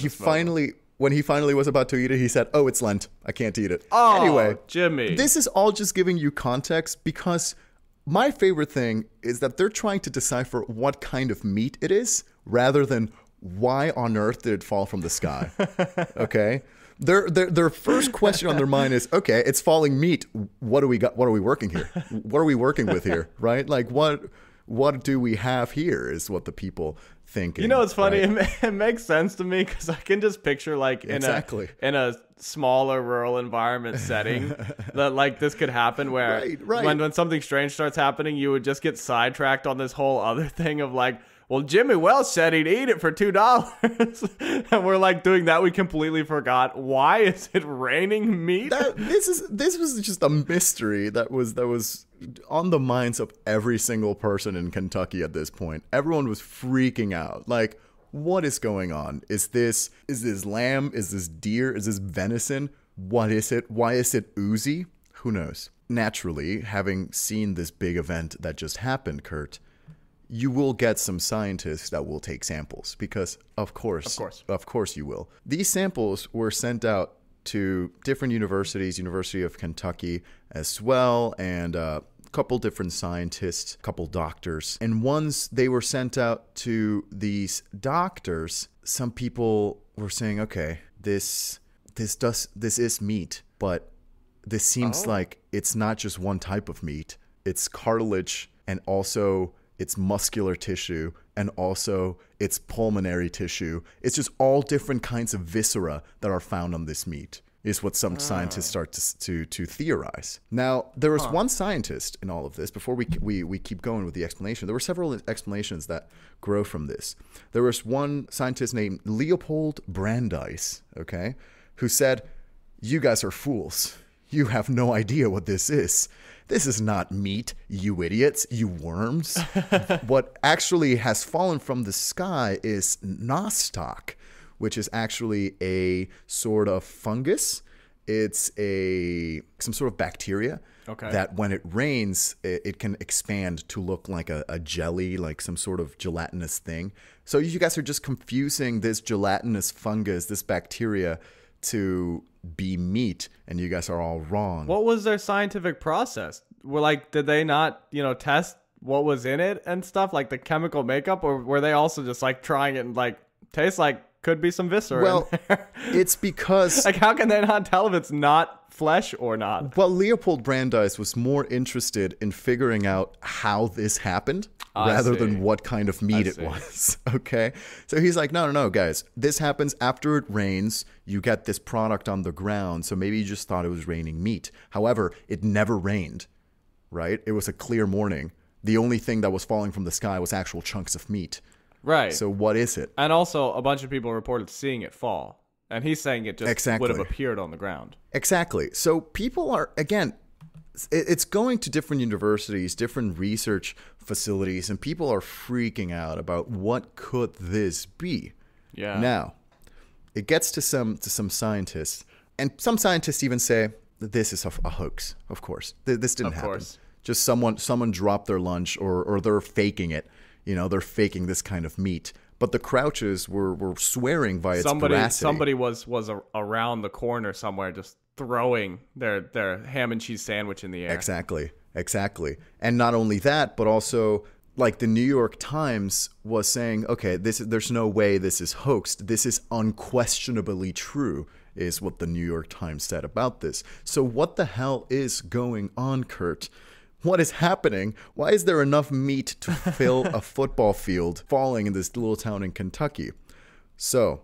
he finally was about to eat it, he said, oh, it's Lent. I can't eat it. Oh, anyway, Jimmy. This is all just giving you context, because my favorite thing is that they're trying to decipher what kind of meat it is rather than why on earth did it fall from the sky. Okay? Their first question on their mind is, okay, it's falling meat. What do we got? What are we working here? What are we working with here? Right? Like what do we have here is what the people think. You know, it's funny. Right? It makes sense to me because I can just picture like in a smaller rural environment setting that like this could happen where when something strange starts happening, you would just get sidetracked on this whole other thing of like, well, Jimmy Welsh said he'd eat it for $2. And we're like doing that. We completely forgot. Why is it raining meat? This was just a mystery that was on the minds of every single person in Kentucky at this point. Everyone was freaking out. Like, what is going on? Is this lamb? Is this deer? Is this venison? What is it? Why is it oozy? Who knows? Naturally, having seen this big event that just happened, Kurt, you will get some scientists that will take samples because, of course you will. These samples were sent out to different universities, University of Kentucky as well, and a couple different scientists, a couple doctors. And once they were sent out to these doctors, some people were saying, okay, this is meat, but this seems like it's not just one type of meat. It's cartilage, and also it's muscular tissue, and also it's pulmonary tissue. It's just all different kinds of viscera that are found on this meat, is what some scientists start to theorize. Now, there was one scientist in all of this. Before we keep going with the explanation, there were several explanations that grow from this. There was one scientist named Leopold Brandeis, okay, who said, you guys are fools. You have no idea what this is. This is not meat, you idiots, you worms. What actually has fallen from the sky is nostoc, which is actually a sort of fungus. It's some sort of bacteria that when it rains, it can expand to look like a jelly, like some sort of gelatinous thing. So you guys are just confusing this gelatinous fungus, this bacteria, to be meat, and you guys are all wrong. What was their scientific process? Did they not, test what was in it and stuff, like the chemical makeup, or were they also just like trying it and like tastes like could be some viscera? Well, in there? It's because like how can they not tell if it's not flesh or not? Well, Leopold Brandeis was more interested in figuring out how this happened rather than what kind of meat it was. Okay, so he's like, no, guys, this happens after it rains. You get this product on the ground, so maybe you just thought it was raining meat. However, it never rained, right? It was a clear morning. The only thing that was falling from the sky was actual chunks of meat. Right. So what is it? And also, a bunch of people reported seeing it fall. And he's saying it just would have appeared on the ground. Exactly. So people are, again, it's going to different universities, different research facilities, and people are freaking out about what could this be. Yeah. Now, it gets to some scientists, and some scientists even say that this is a hoax. Of course, this didn't happen. Of course. Just someone dropped their lunch, or they're faking it. They're faking this kind of meat. But the Crouches were swearing by its veracity. Somebody was around the corner somewhere just throwing their ham and cheese sandwich in the air. Exactly. And not only that, but also like the New York Times was saying, okay, there's no way this is hoaxed. This is unquestionably true, is what the New York Times said about this. So what the hell is going on, Kurt? What is happening? Why is there enough meat to fill a football field falling in this little town in Kentucky? So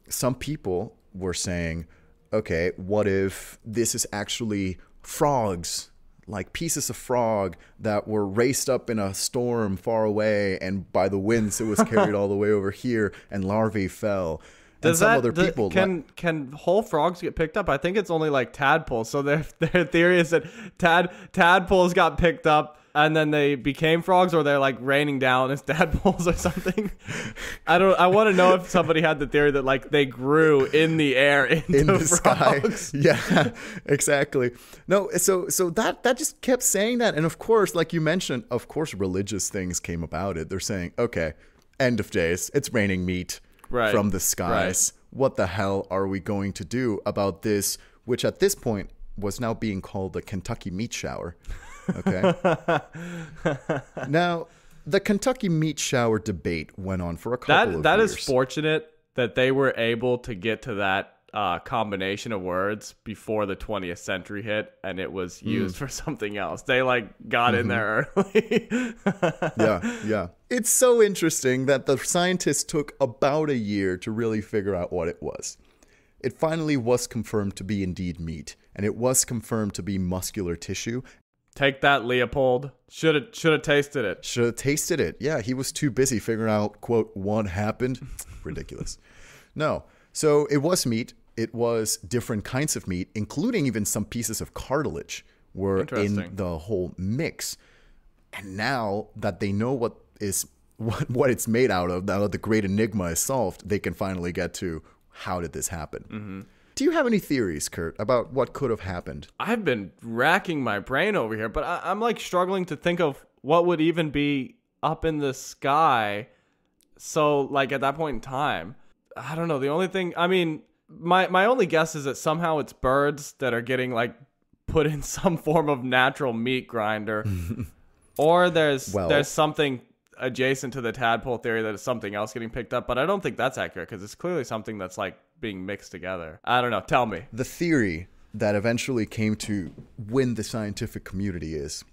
some people were saying, okay, what if this is actually frogs, like pieces of frog that were raced up in a storm far away, and by the winds it was carried all the way over here, and larvae fell. Can whole frogs get picked up? I think it's only like tadpoles. So their theory is that tadpoles got picked up and then they became frogs, or they're like raining down as tadpoles or something. I want to know if somebody had the theory that like they grew in the air into in the frogs. Sky. Yeah, exactly. No, so that just kept saying that, and of course, like you mentioned, of course, religious things came about it. They're saying, okay, end of days, it's raining meat. Right. From the skies. Right. What the hell are we going to do about this, which at this point was now being called the Kentucky meat shower? Okay. Now, the Kentucky meat shower debate went on for a couple of years. That is fortunate that they were able to get to that combination of words before the 20th century hit, and it was used for something else. They like got in there early. Yeah. It's so interesting that the scientists took about a year to really figure out what it was. It finally was confirmed to be indeed meat, and it was confirmed to be muscular tissue. Take that, Leopold. Should have tasted it. Should have tasted it. Yeah, he was too busy figuring out, quote, what happened. Ridiculous. No. So it was meat. It was different kinds of meat, including even some pieces of cartilage were in the whole mix. And now that they know what it's made out of, now that the great enigma is solved, they can finally get to how did this happen. Mm-hmm. Do you have any theories, Kurt, about what could have happened? I've been racking my brain over here, but I'm like struggling to think of what would even be up in the sky. So like at that point in time, I don't know. The only thing, I mean, my only guess is that somehow it's birds that are getting like put in some form of natural meat grinder, or there's something adjacent to the tadpole theory that is something else getting picked up. But I don't think that's accurate because it's clearly something that's like being mixed together. I don't know. Tell me. The theory that eventually came to win the scientific community is,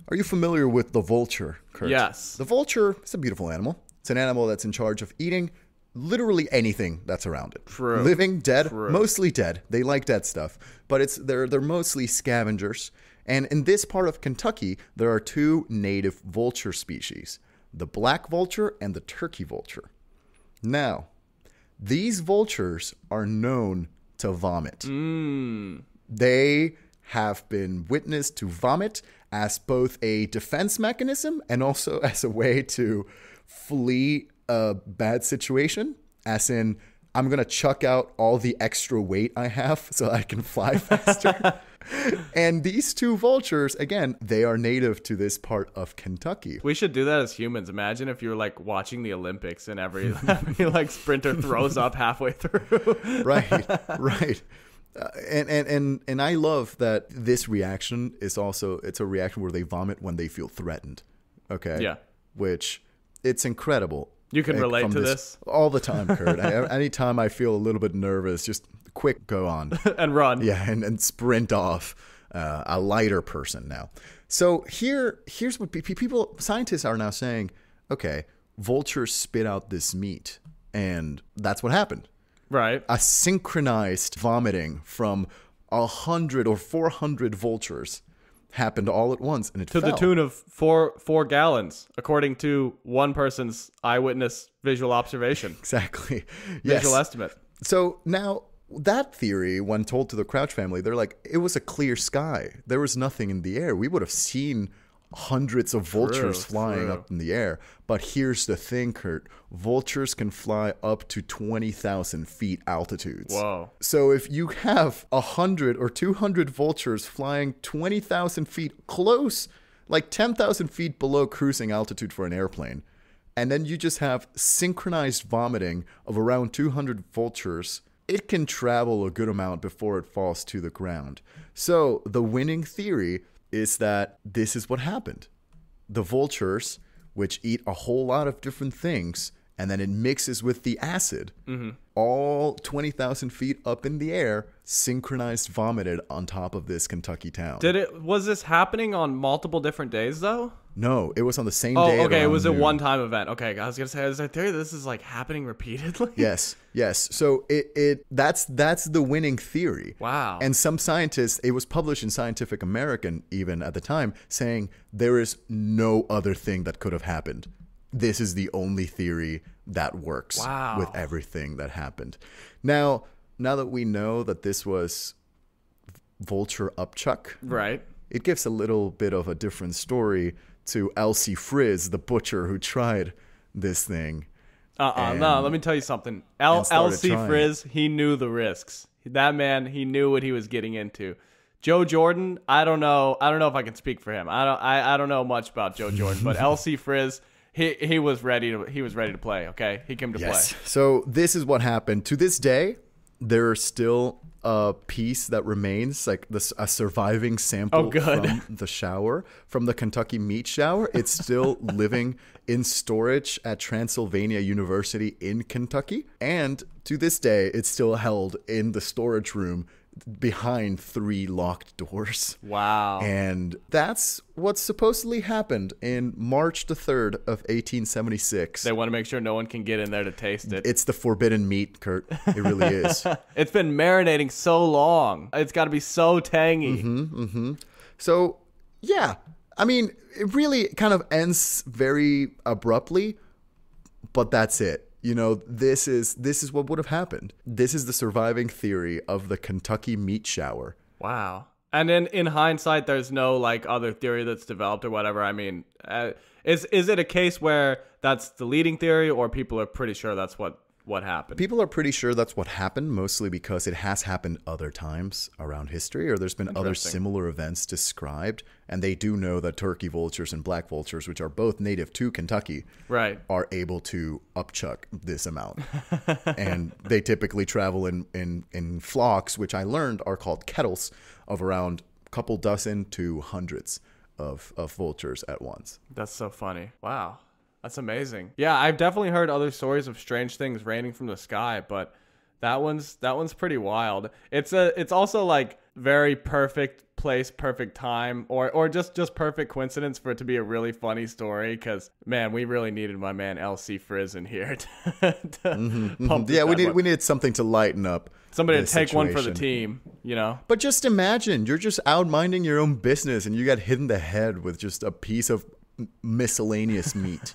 are you familiar with the vulture, Kurt? Yes. The vulture is a beautiful animal. It's an animal that's in charge of eating literally anything that's around it. True. Living, dead, True. Mostly dead. They like dead stuff, but they're mostly scavengers. And in this part of Kentucky, there are two native vulture species, the black vulture and the turkey vulture. Now, these vultures are known to vomit. They have been witnessed to vomit as both a defense mechanism and also as a way to flee a bad situation, as in, I'm going to chuck out all the extra weight I have so I can fly faster. And these two vultures, again, they are native to this part of Kentucky. We should do that as humans. Imagine if you were like watching the Olympics and every like sprinter throws up halfway through. Right. And I love that this reaction is also, it's a reaction where they vomit when they feel threatened. Okay. Yeah. Which, it's incredible. You can relate to this all the time, Kurt. Anytime I feel a little bit nervous, just quick, go on. And run. Yeah, and sprint off. A lighter person now. So here's what scientists are now saying, okay, vultures spit out this meat, and that's what happened. Right. A synchronized vomiting from 100 or 400 vultures happened all at once, and it fell. To the tune of four gallons, according to one person's eyewitness visual observation. Exactly. Visual estimate. So now that theory, when told to the Crouch family, they're like, it was a clear sky. There was nothing in the air. We would have seen hundreds of vultures flying up in the air. But here's the thing, Kurt. Vultures can fly up to 20,000 feet altitudes. Whoa. So if you have 100 or 200 vultures flying 20,000 feet close, like 10,000 feet below cruising altitude for an airplane, and then you just have synchronized vomiting of around 200 vultures, it can travel a good amount before it falls to the ground. So the winning theory is that this is what happened. The vultures, which eat a whole lot of different things, and then it mixes with the acid. All 20,000 feet up in the air, synchronized vomited on top of this Kentucky town. Was this happening on multiple different days though? No, it was on the same day. Oh, okay. It was noon. a one-time event. Okay, I was gonna say, is there this is like happening repeatedly? Yes. So that's the winning theory. Wow. And some scientists, it was published in Scientific American even at the time, saying there is no other thing that could have happened. This is the only theory that works with everything that happened. Now that we know that this was vulture upchuck, right? It gives a little bit of a different story to Elsie Frizz, the butcher who tried this thing. No, let me tell you something. Elsie Frizz, he knew the risks. That man, he knew what he was getting into. Joe Jordan, I don't know if I can speak for him. I don't know much about Joe Jordan, but Elsie Frizz, he was ready to play. Okay, he came to play. So this is what happened. To this day, there are still a piece that remains, like a surviving sample from the shower, from the Kentucky meat shower. It's still living in storage at Transylvania University in Kentucky, and to this day, it's still held in the storage room behind 3 locked doors. Wow. And that's what supposedly happened in March the 3rd of 1876. They want to make sure no one can get in there to taste it. It's the forbidden meat, Kurt. It really is. It's been marinating so long. It's got to be so tangy. So, yeah. I mean, it really kind of ends very abruptly, but that's it. You know, this is what would have happened. This is the surviving theory of the Kentucky meat shower. Wow. And then in hindsight, there's no like other theory that's developed or whatever. I mean, is it a case where that's the leading theory, or people are pretty sure that's what happened? People are pretty sure that's what happened, mostly because it has happened other times around history, or there's been other similar events described, and they do know that turkey vultures and black vultures, which are both native to Kentucky, are able to upchuck this amount. And they typically travel in flocks, which I learned are called kettles, of around a couple dozen to hundreds of vultures at once. That's so funny. Wow. That's amazing. Yeah, I've definitely heard other stories of strange things raining from the sky, but that one's pretty wild. It's also like very perfect place, perfect time, or just perfect coincidence for it to be a really funny story, because man, we really needed my man LC Frizz in here to pump Yeah, we needed something to lighten up. Somebody to take one for the team, you know? But just imagine, you're just out minding your own business and you got hit in the head with just a piece of miscellaneous meat.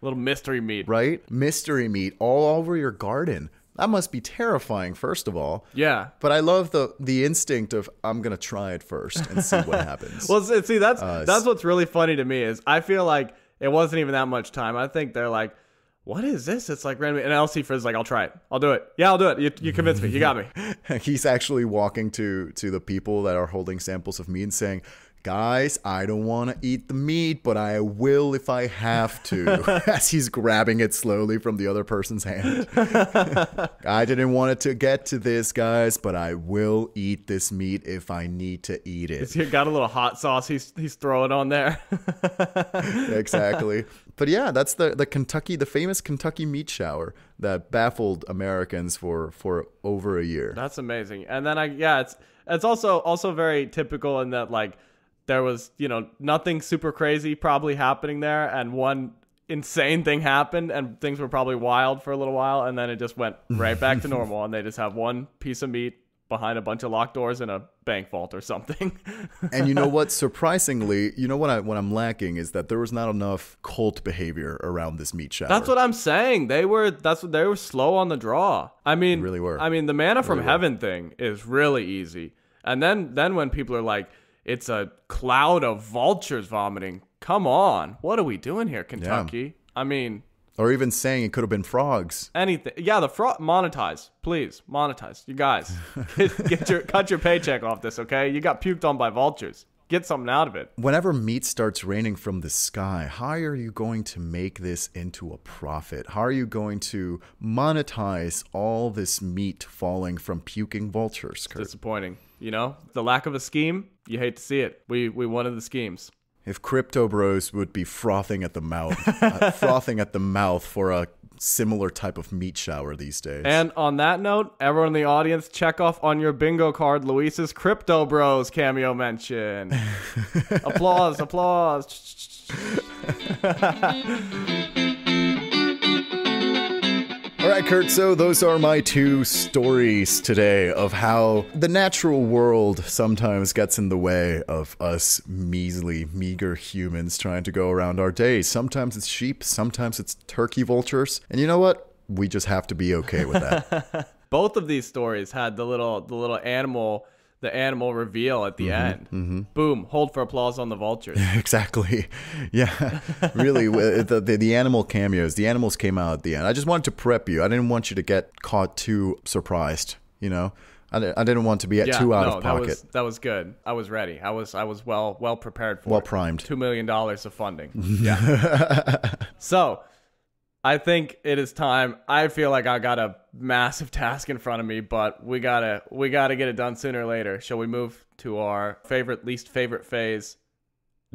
Little mystery meat. Right? Mystery meat all over your garden. That must be terrifying, first of all. Yeah. But I love the instinct of, I'm going to try it first and see what happens. Well, see, that's what's really funny to me is I feel like it wasn't even that much time. I think they're like, what is this? It's like random. And LC Frizz like, I'll try it. I'll do it. Yeah, I'll do it. You convinced me. You got me. He's actually walking to the people that are holding samples of meat and saying, guys, I don't want to eat the meat, but I will if I have to, as he's grabbing it slowly from the other person's hand. I didn't want it to get to this, guys, but I will eat this meat if I need to eat it. He's got a little hot sauce he's throwing on there. Exactly. But yeah, that's the famous Kentucky meat shower that baffled Americans for over a year. That's amazing. And then it's also very typical in that like there was, nothing super crazy probably happening there, and one insane thing happened and things were probably wild for a little while, and then it just went right back to normal, and they just have one piece of meat behind a bunch of locked doors in a bank vault or something. And you know what? Surprisingly, what I'm lacking is that there was not enough cult behavior around this meat shower. That's what I'm saying. They were slow on the draw. I mean, they really were. I mean, the manna from heaven thing is really easy. And then when people are like, it's a cloud of vultures vomiting. Come on. What are we doing here, Kentucky? Yeah. I mean... Or even saying it could have been frogs. Anything. Yeah, the frog... Monetize. Please. Monetize. You guys. Cut your paycheck off this, okay? You got puked on by vultures. Get something out of it. Whenever meat starts raining from the sky, how are you going to make this into a profit? How are you going to monetize all this meat falling from puking vultures, Kurt? Disappointing. The lack of a scheme, you hate to see it. We wanted the schemes. if crypto bros would be frothing at the mouth, for a similar type of meat shower these days. And on that note, everyone in the audience, check off on your bingo card Luis's Crypto Bros cameo mention. Applause, applause. All right, Kurt, so those are my 2 stories today of how the natural world sometimes gets in the way of us meager humans trying to go around our days. Sometimes it's sheep, sometimes it's turkey vultures, and you know what? We just have to be okay with that. Both of these stories had the little animal reveal at the end. Mm-hmm. Boom, hold for applause on the vultures. Exactly. Yeah, really, the animal cameos, the animals came out at the end. I just wanted to prep you. I didn't want you to get caught too surprised, you know? I didn't want to be too out of pocket. That was good. I was ready. I was well prepared for well primed. $2 million of funding. Yeah. So, I think it is time. I feel like I got a massive task in front of me, but we gotta get it done sooner or later. Shall we move to our least favorite phase?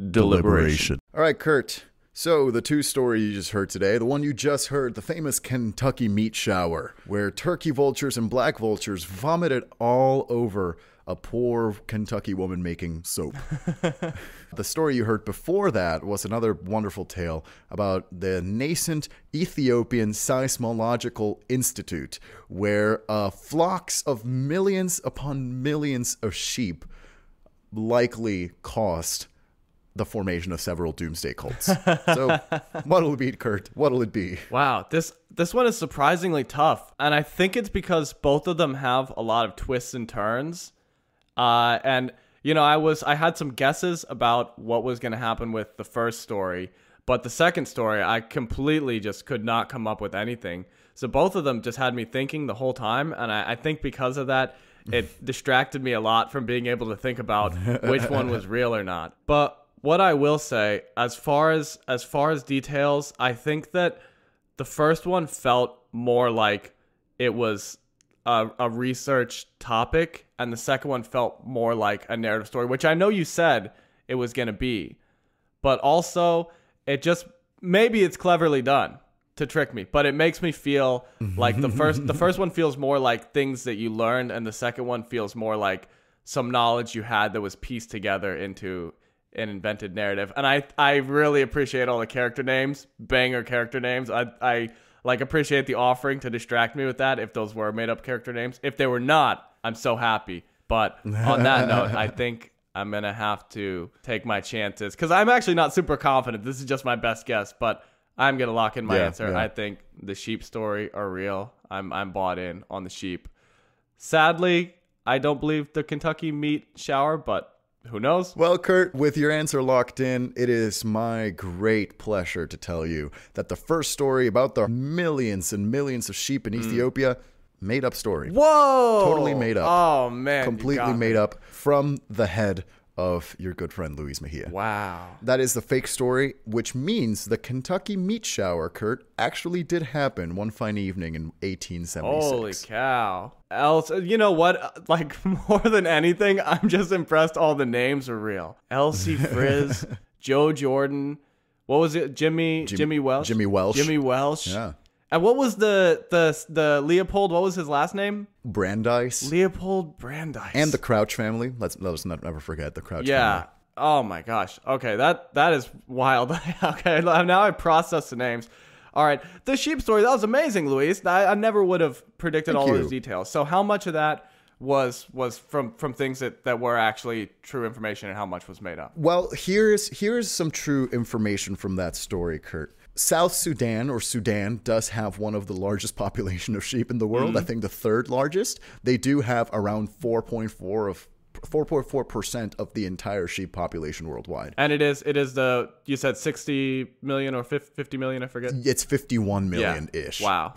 Deliberation. All right, Kurt. So the 2 stories you just heard today, the one you just heard, the famous Kentucky meat shower, where turkey vultures and black vultures vomited all over a poor Kentucky woman making soap. The story you heard before that was another wonderful tale about the nascent Ethiopian seismological institute, where flocks of millions upon millions of sheep likely caused the formation of several doomsday cults. So what'll it be, Kurt? What'll it be? Wow, this one is surprisingly tough, and I think it's because both of them have a lot of twists and turns. And you know, I had some guesses about what was going to happen with the first story, but the second story, I completely just could not come up with anything. So both of them just had me thinking the whole time, and I think because of that, it distracted me a lot from being able to think about which one was real or not. But what I will say, as far as details, I think that the first one felt more like it was a research topic, and the second one felt more like a narrative story, which I know you said it was going to be, but also maybe it's cleverly done to trick me, but it makes me feel like the first one feels more like things that you learned, and the second one feels more like some knowledge you had that was pieced together into an invented narrative. And I really appreciate all the character names, banger character names. I like appreciate the offering to distract me with that if those were made up character names. If they were not, I'm so happy. But on that note, I think I'm going to have to take my chances, because I'm actually not super confident. This is just my best guess, but I'm going to lock in my answer. Yeah. I think the sheep story are real. I'm bought in on the sheep. Sadly, I don't believe the Kentucky meat shower, but who knows? Well, Kurt, with your answer locked in, it is my great pleasure to tell you that the first story about the millions and millions of sheep in Ethiopia, made up story. Whoa! Totally made up. Oh, man. Completely made up from the head of your good friend Luis Mejia. Wow. That is the fake story, which means the Kentucky meat shower, Kurt, actually did happen one fine evening in 1876. Holy cow. You know what? Like, more than anything, I'm just impressed all the names are real. Elsie Frizz, Joe Jordan, what was it? Jimmy Welsh? Jimmy Welsh. Jimmy Welsh. Yeah. And what was the Leopold? What was his last name? Brandeis. Leopold Brandeis. And the Crouch family. Let's not never forget the Crouch family. Yeah. Oh my gosh. Okay, that is wild. Okay, now I process the names. All right, the sheep story, that was amazing, Luis. I never would have predicted all those details. So how much of that was from things that were actually true information, and how much was made up? Well, here's some true information from that story, Kurt. South Sudan, or Sudan, does have one of the largest population of sheep in the world. I think the third largest. They do have around 4.4% of the entire sheep population worldwide. And it is you said 60 million or 50 million, I forget. It's 51 million-ish. Yeah. Wow.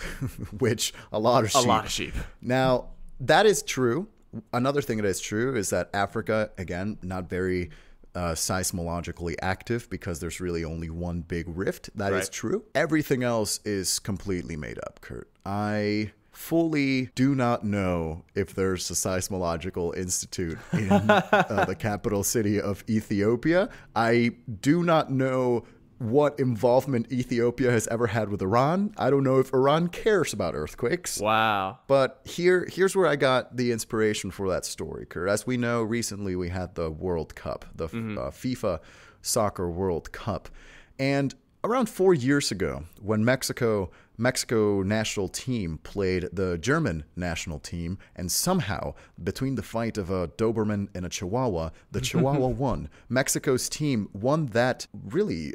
Which, a lot of sheep. A lot of sheep. Now, that is true. Another thing that is true is that Africa, again, not very seismologically active, because there's really only one big rift. That is true. Everything else is completely made up, Kurt. I fully do not know if there's a seismological institute in the capital city of Ethiopia. I do not know what involvement Ethiopia has ever had with Iran. I don't know if Iran cares about earthquakes. Wow. But here's where I got the inspiration for that story, Kurt. As we know, recently we had the World Cup, the FIFA Soccer World Cup. And around 4 years ago, when Mexico national team played the German national team, and somehow, between the fight of a Doberman and a Chihuahua, the Chihuahua won. Mexico's team won that really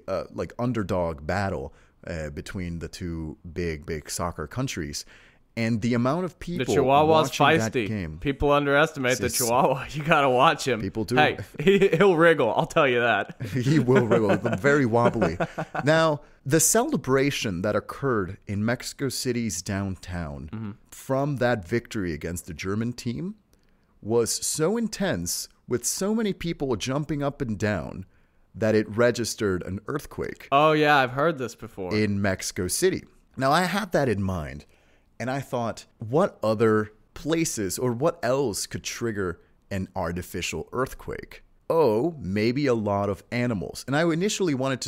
underdog battle between the two big soccer countries. And the amount of people the Chihuahua's watching feisty. that game. People underestimate the Chihuahua. You got to watch him. People do. Hey, he'll wriggle. I'll tell you that. He will wriggle. Very wobbly. Now, the celebration that occurred in Mexico City's downtown from that victory against the German team was so intense, with so many people jumping up and down, that it registered an earthquake. Oh, yeah. I've heard this before. In Mexico City. Now, I had that in mind. And I thought, what other places or what else could trigger an artificial earthquake? Oh, maybe a lot of animals. And I initially wanted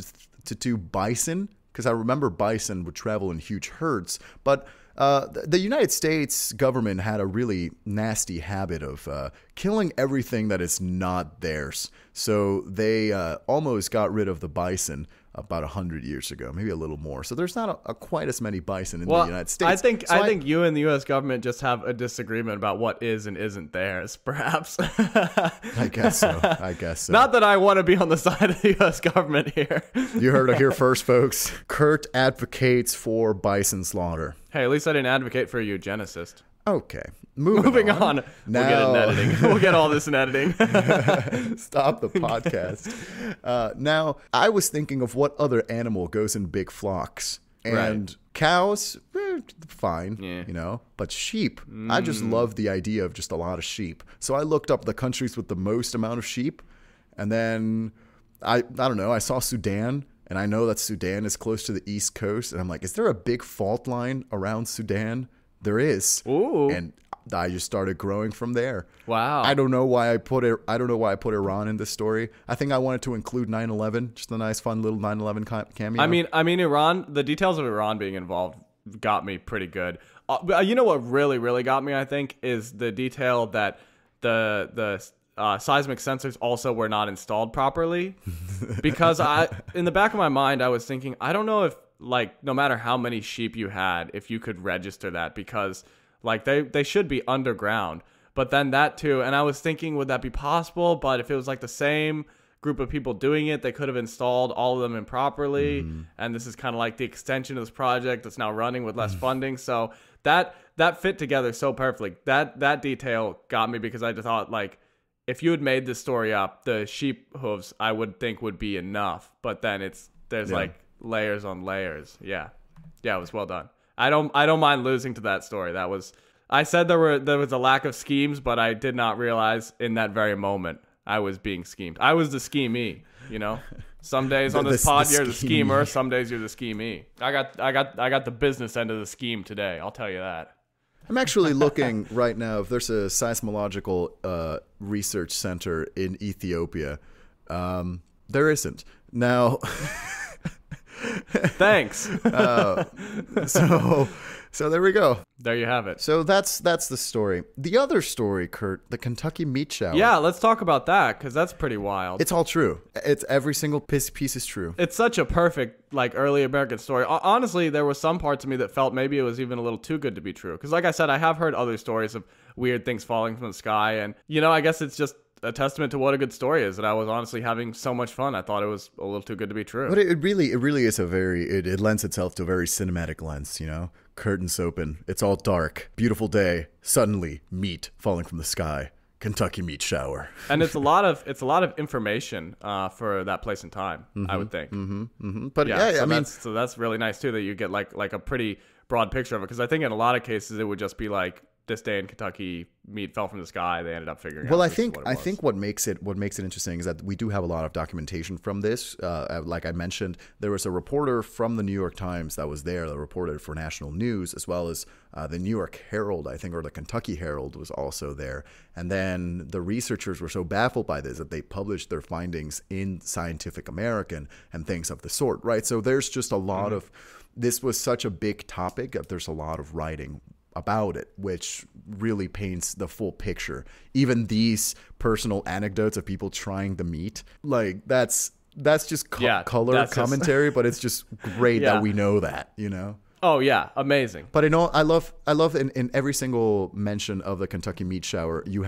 to do bison, because I remember bison would travel in huge herds. But the United States government had a really nasty habit of killing everything that is not theirs. So they almost got rid of the bison about 100 years ago, maybe a little more. So there's not quite as many bison in the United States. I think you and the U.S. government just have a disagreement about what is and isn't theirs, perhaps. I guess so. Not that I want to be on the side of the U.S. government here. You heard it here first, folks. Kurt advocates for bison slaughter. Hey, at least I didn't advocate for a eugenicist. Okay. Moving on. We'll get it in editing. We'll get all this in editing. Stop the podcast. Now, I was thinking of what other animal goes in big flocks. And cows, fine, But sheep, I just love the idea of just a lot of sheep. So I looked up the countries with the most amount of sheep. And then, I don't know, I saw Sudan. And I know that Sudan is close to the East Coast. And I'm like, is there a big fault line around Sudan? There is. Ooh. And I just started growing from there. Wow. I don't know why I put Iran in this story. I think I wanted to include 9/11, just a nice, fun little 9/11 cameo. I mean, Iran. The details of Iran being involved got me pretty good. You know what really, really got me? I think is the detail that the seismic sensors also were not installed properly. Because in the back of my mind, I was thinking, I don't know if no matter how many sheep you had, if you could register that, because they should be underground. But then that too, and I was thinking, would that be possible? But if it was the same group of people doing it, they could have installed all of them improperly. And this is kind of the extension of this project that's now running with less funding. So that fit together so perfectly. That detail got me, because I just thought if you had made this story up, the sheep hooves I would think would be enough. But then there's layers on layers. Yeah, it was well done. I don't mind losing to that story. I said there was a lack of schemes, but I did not realize in that very moment I was being schemed. I was the schemee, Some days on this pod you're the schemer, some days you're the schemee. I got the business end of the scheme today, I'll tell you that. I'm actually looking right now if there's a seismological research center in Ethiopia. There isn't. Now Thanks. So there we go. There you have it. So that's the story. The other story, Kurt, the Kentucky meat shower. Yeah, let's talk about that, because that's pretty wild. It's all true. It's every single piece is true. It's such a perfect early American story. Honestly, there were some parts of me that felt maybe it was even a little too good to be true. Because like I said, I have heard other stories of weird things falling from the sky, and I guess it's just a testament to what a good story is, that I was honestly having so much fun. I thought it was a little too good to be true. But it really is it lends itself to a very cinematic lens, Curtains open, it's all dark, beautiful day, suddenly meat falling from the sky, Kentucky meat shower. And it's a lot of information for that place and time, I would think. But so that's really nice too, that you get like a pretty broad picture of it, because I think in a lot of cases it would just be this day in Kentucky meat fell from the sky. They ended up figuring out. Well, I think what makes it interesting is that we do have a lot of documentation from this. Like I mentioned, there was a reporter from the New York Times that was there that reported for national news, as well as the New York Herald, I think, or the Kentucky Herald was also there. And then the researchers were so baffled by this that they published their findings in Scientific American and things of the sort, right? So there's just a lot of, this was such a big topic that there's a lot of writing about it, which really paints the full picture. Even these personal anecdotes of people trying the meat, like that's just color commentary, but it's just great that we know that, you know? Oh yeah, amazing. But I love in every single mention of the Kentucky meat shower, you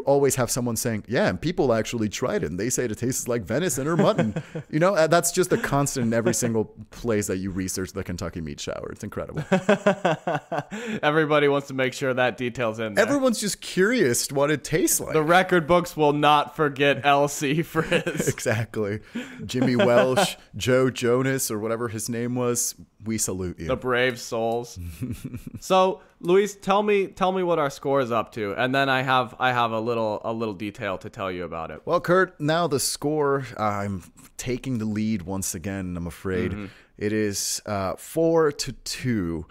always have someone saying, yeah, and people actually tried it and they say it tastes like venison or mutton. You know, that's just a constant in every single place that you research the Kentucky meat shower. It's incredible. Everybody wants to make sure that detail's in there. Everyone's just curious what it tastes like. The record books will not forget L.C. Frizz. Exactly. Jimmy Welsh, Joe Jonas, or whatever his name was. We salute you. The brave souls. So, Luis, tell me what our score is up to, and then I have a little detail to tell you about it. Well, Kurt, now the score, I'm taking the lead once again, I'm afraid. It is 4-2.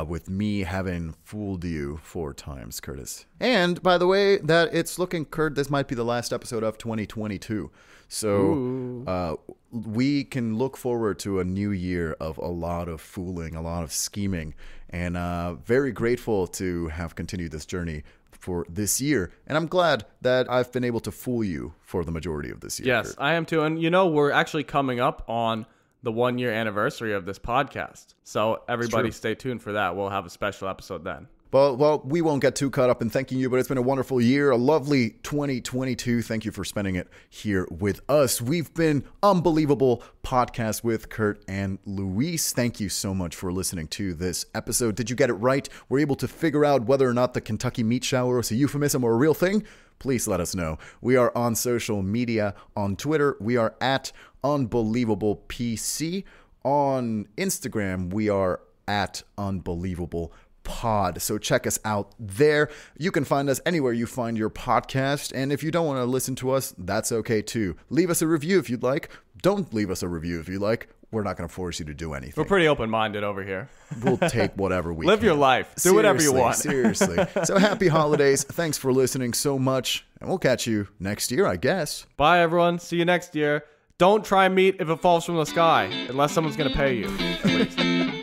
With me having fooled you 4 times, Curtis. And by the way, that it's looking, Kurt, this might be the last episode of 2022. So we can look forward to a new year of a lot of fooling, a lot of scheming, and very grateful to have continued this journey for this year. And I'm glad that I've been able to fool you for the majority of this year. Yes, Kurt. I am too. And you know, we're actually coming up on the 1-year anniversary of this podcast. So everybody stay tuned for that. We'll have a special episode then. Well, we won't get too caught up in thanking you, but it's been a wonderful year, a lovely 2022. Thank you for spending it here with us. We've been Unbelievable Podcast with Kurt and Luis. Thank you so much for listening to this episode. Did you get it right? Were you able to figure out whether or not the Kentucky meat shower was a euphemism or a real thing? Please let us know. We are on social media. On Twitter, we are at UnbelievablePC. On Instagram, we are at UnbelievablePod. So check us out there. You can find us anywhere you find your podcast. And if you don't want to listen to us, that's okay too. Leave us a review if you'd like. Don't leave us a review if you like. We're not going to force you to do anything. We're pretty open-minded over here. We'll take whatever we Live can. your life. Do whatever you want. Seriously. So happy holidays. Thanks for listening so much. And we'll catch you next year, I guess. Bye, everyone. See you next year. Don't try meat if it falls from the sky, unless someone's going to pay you, at least.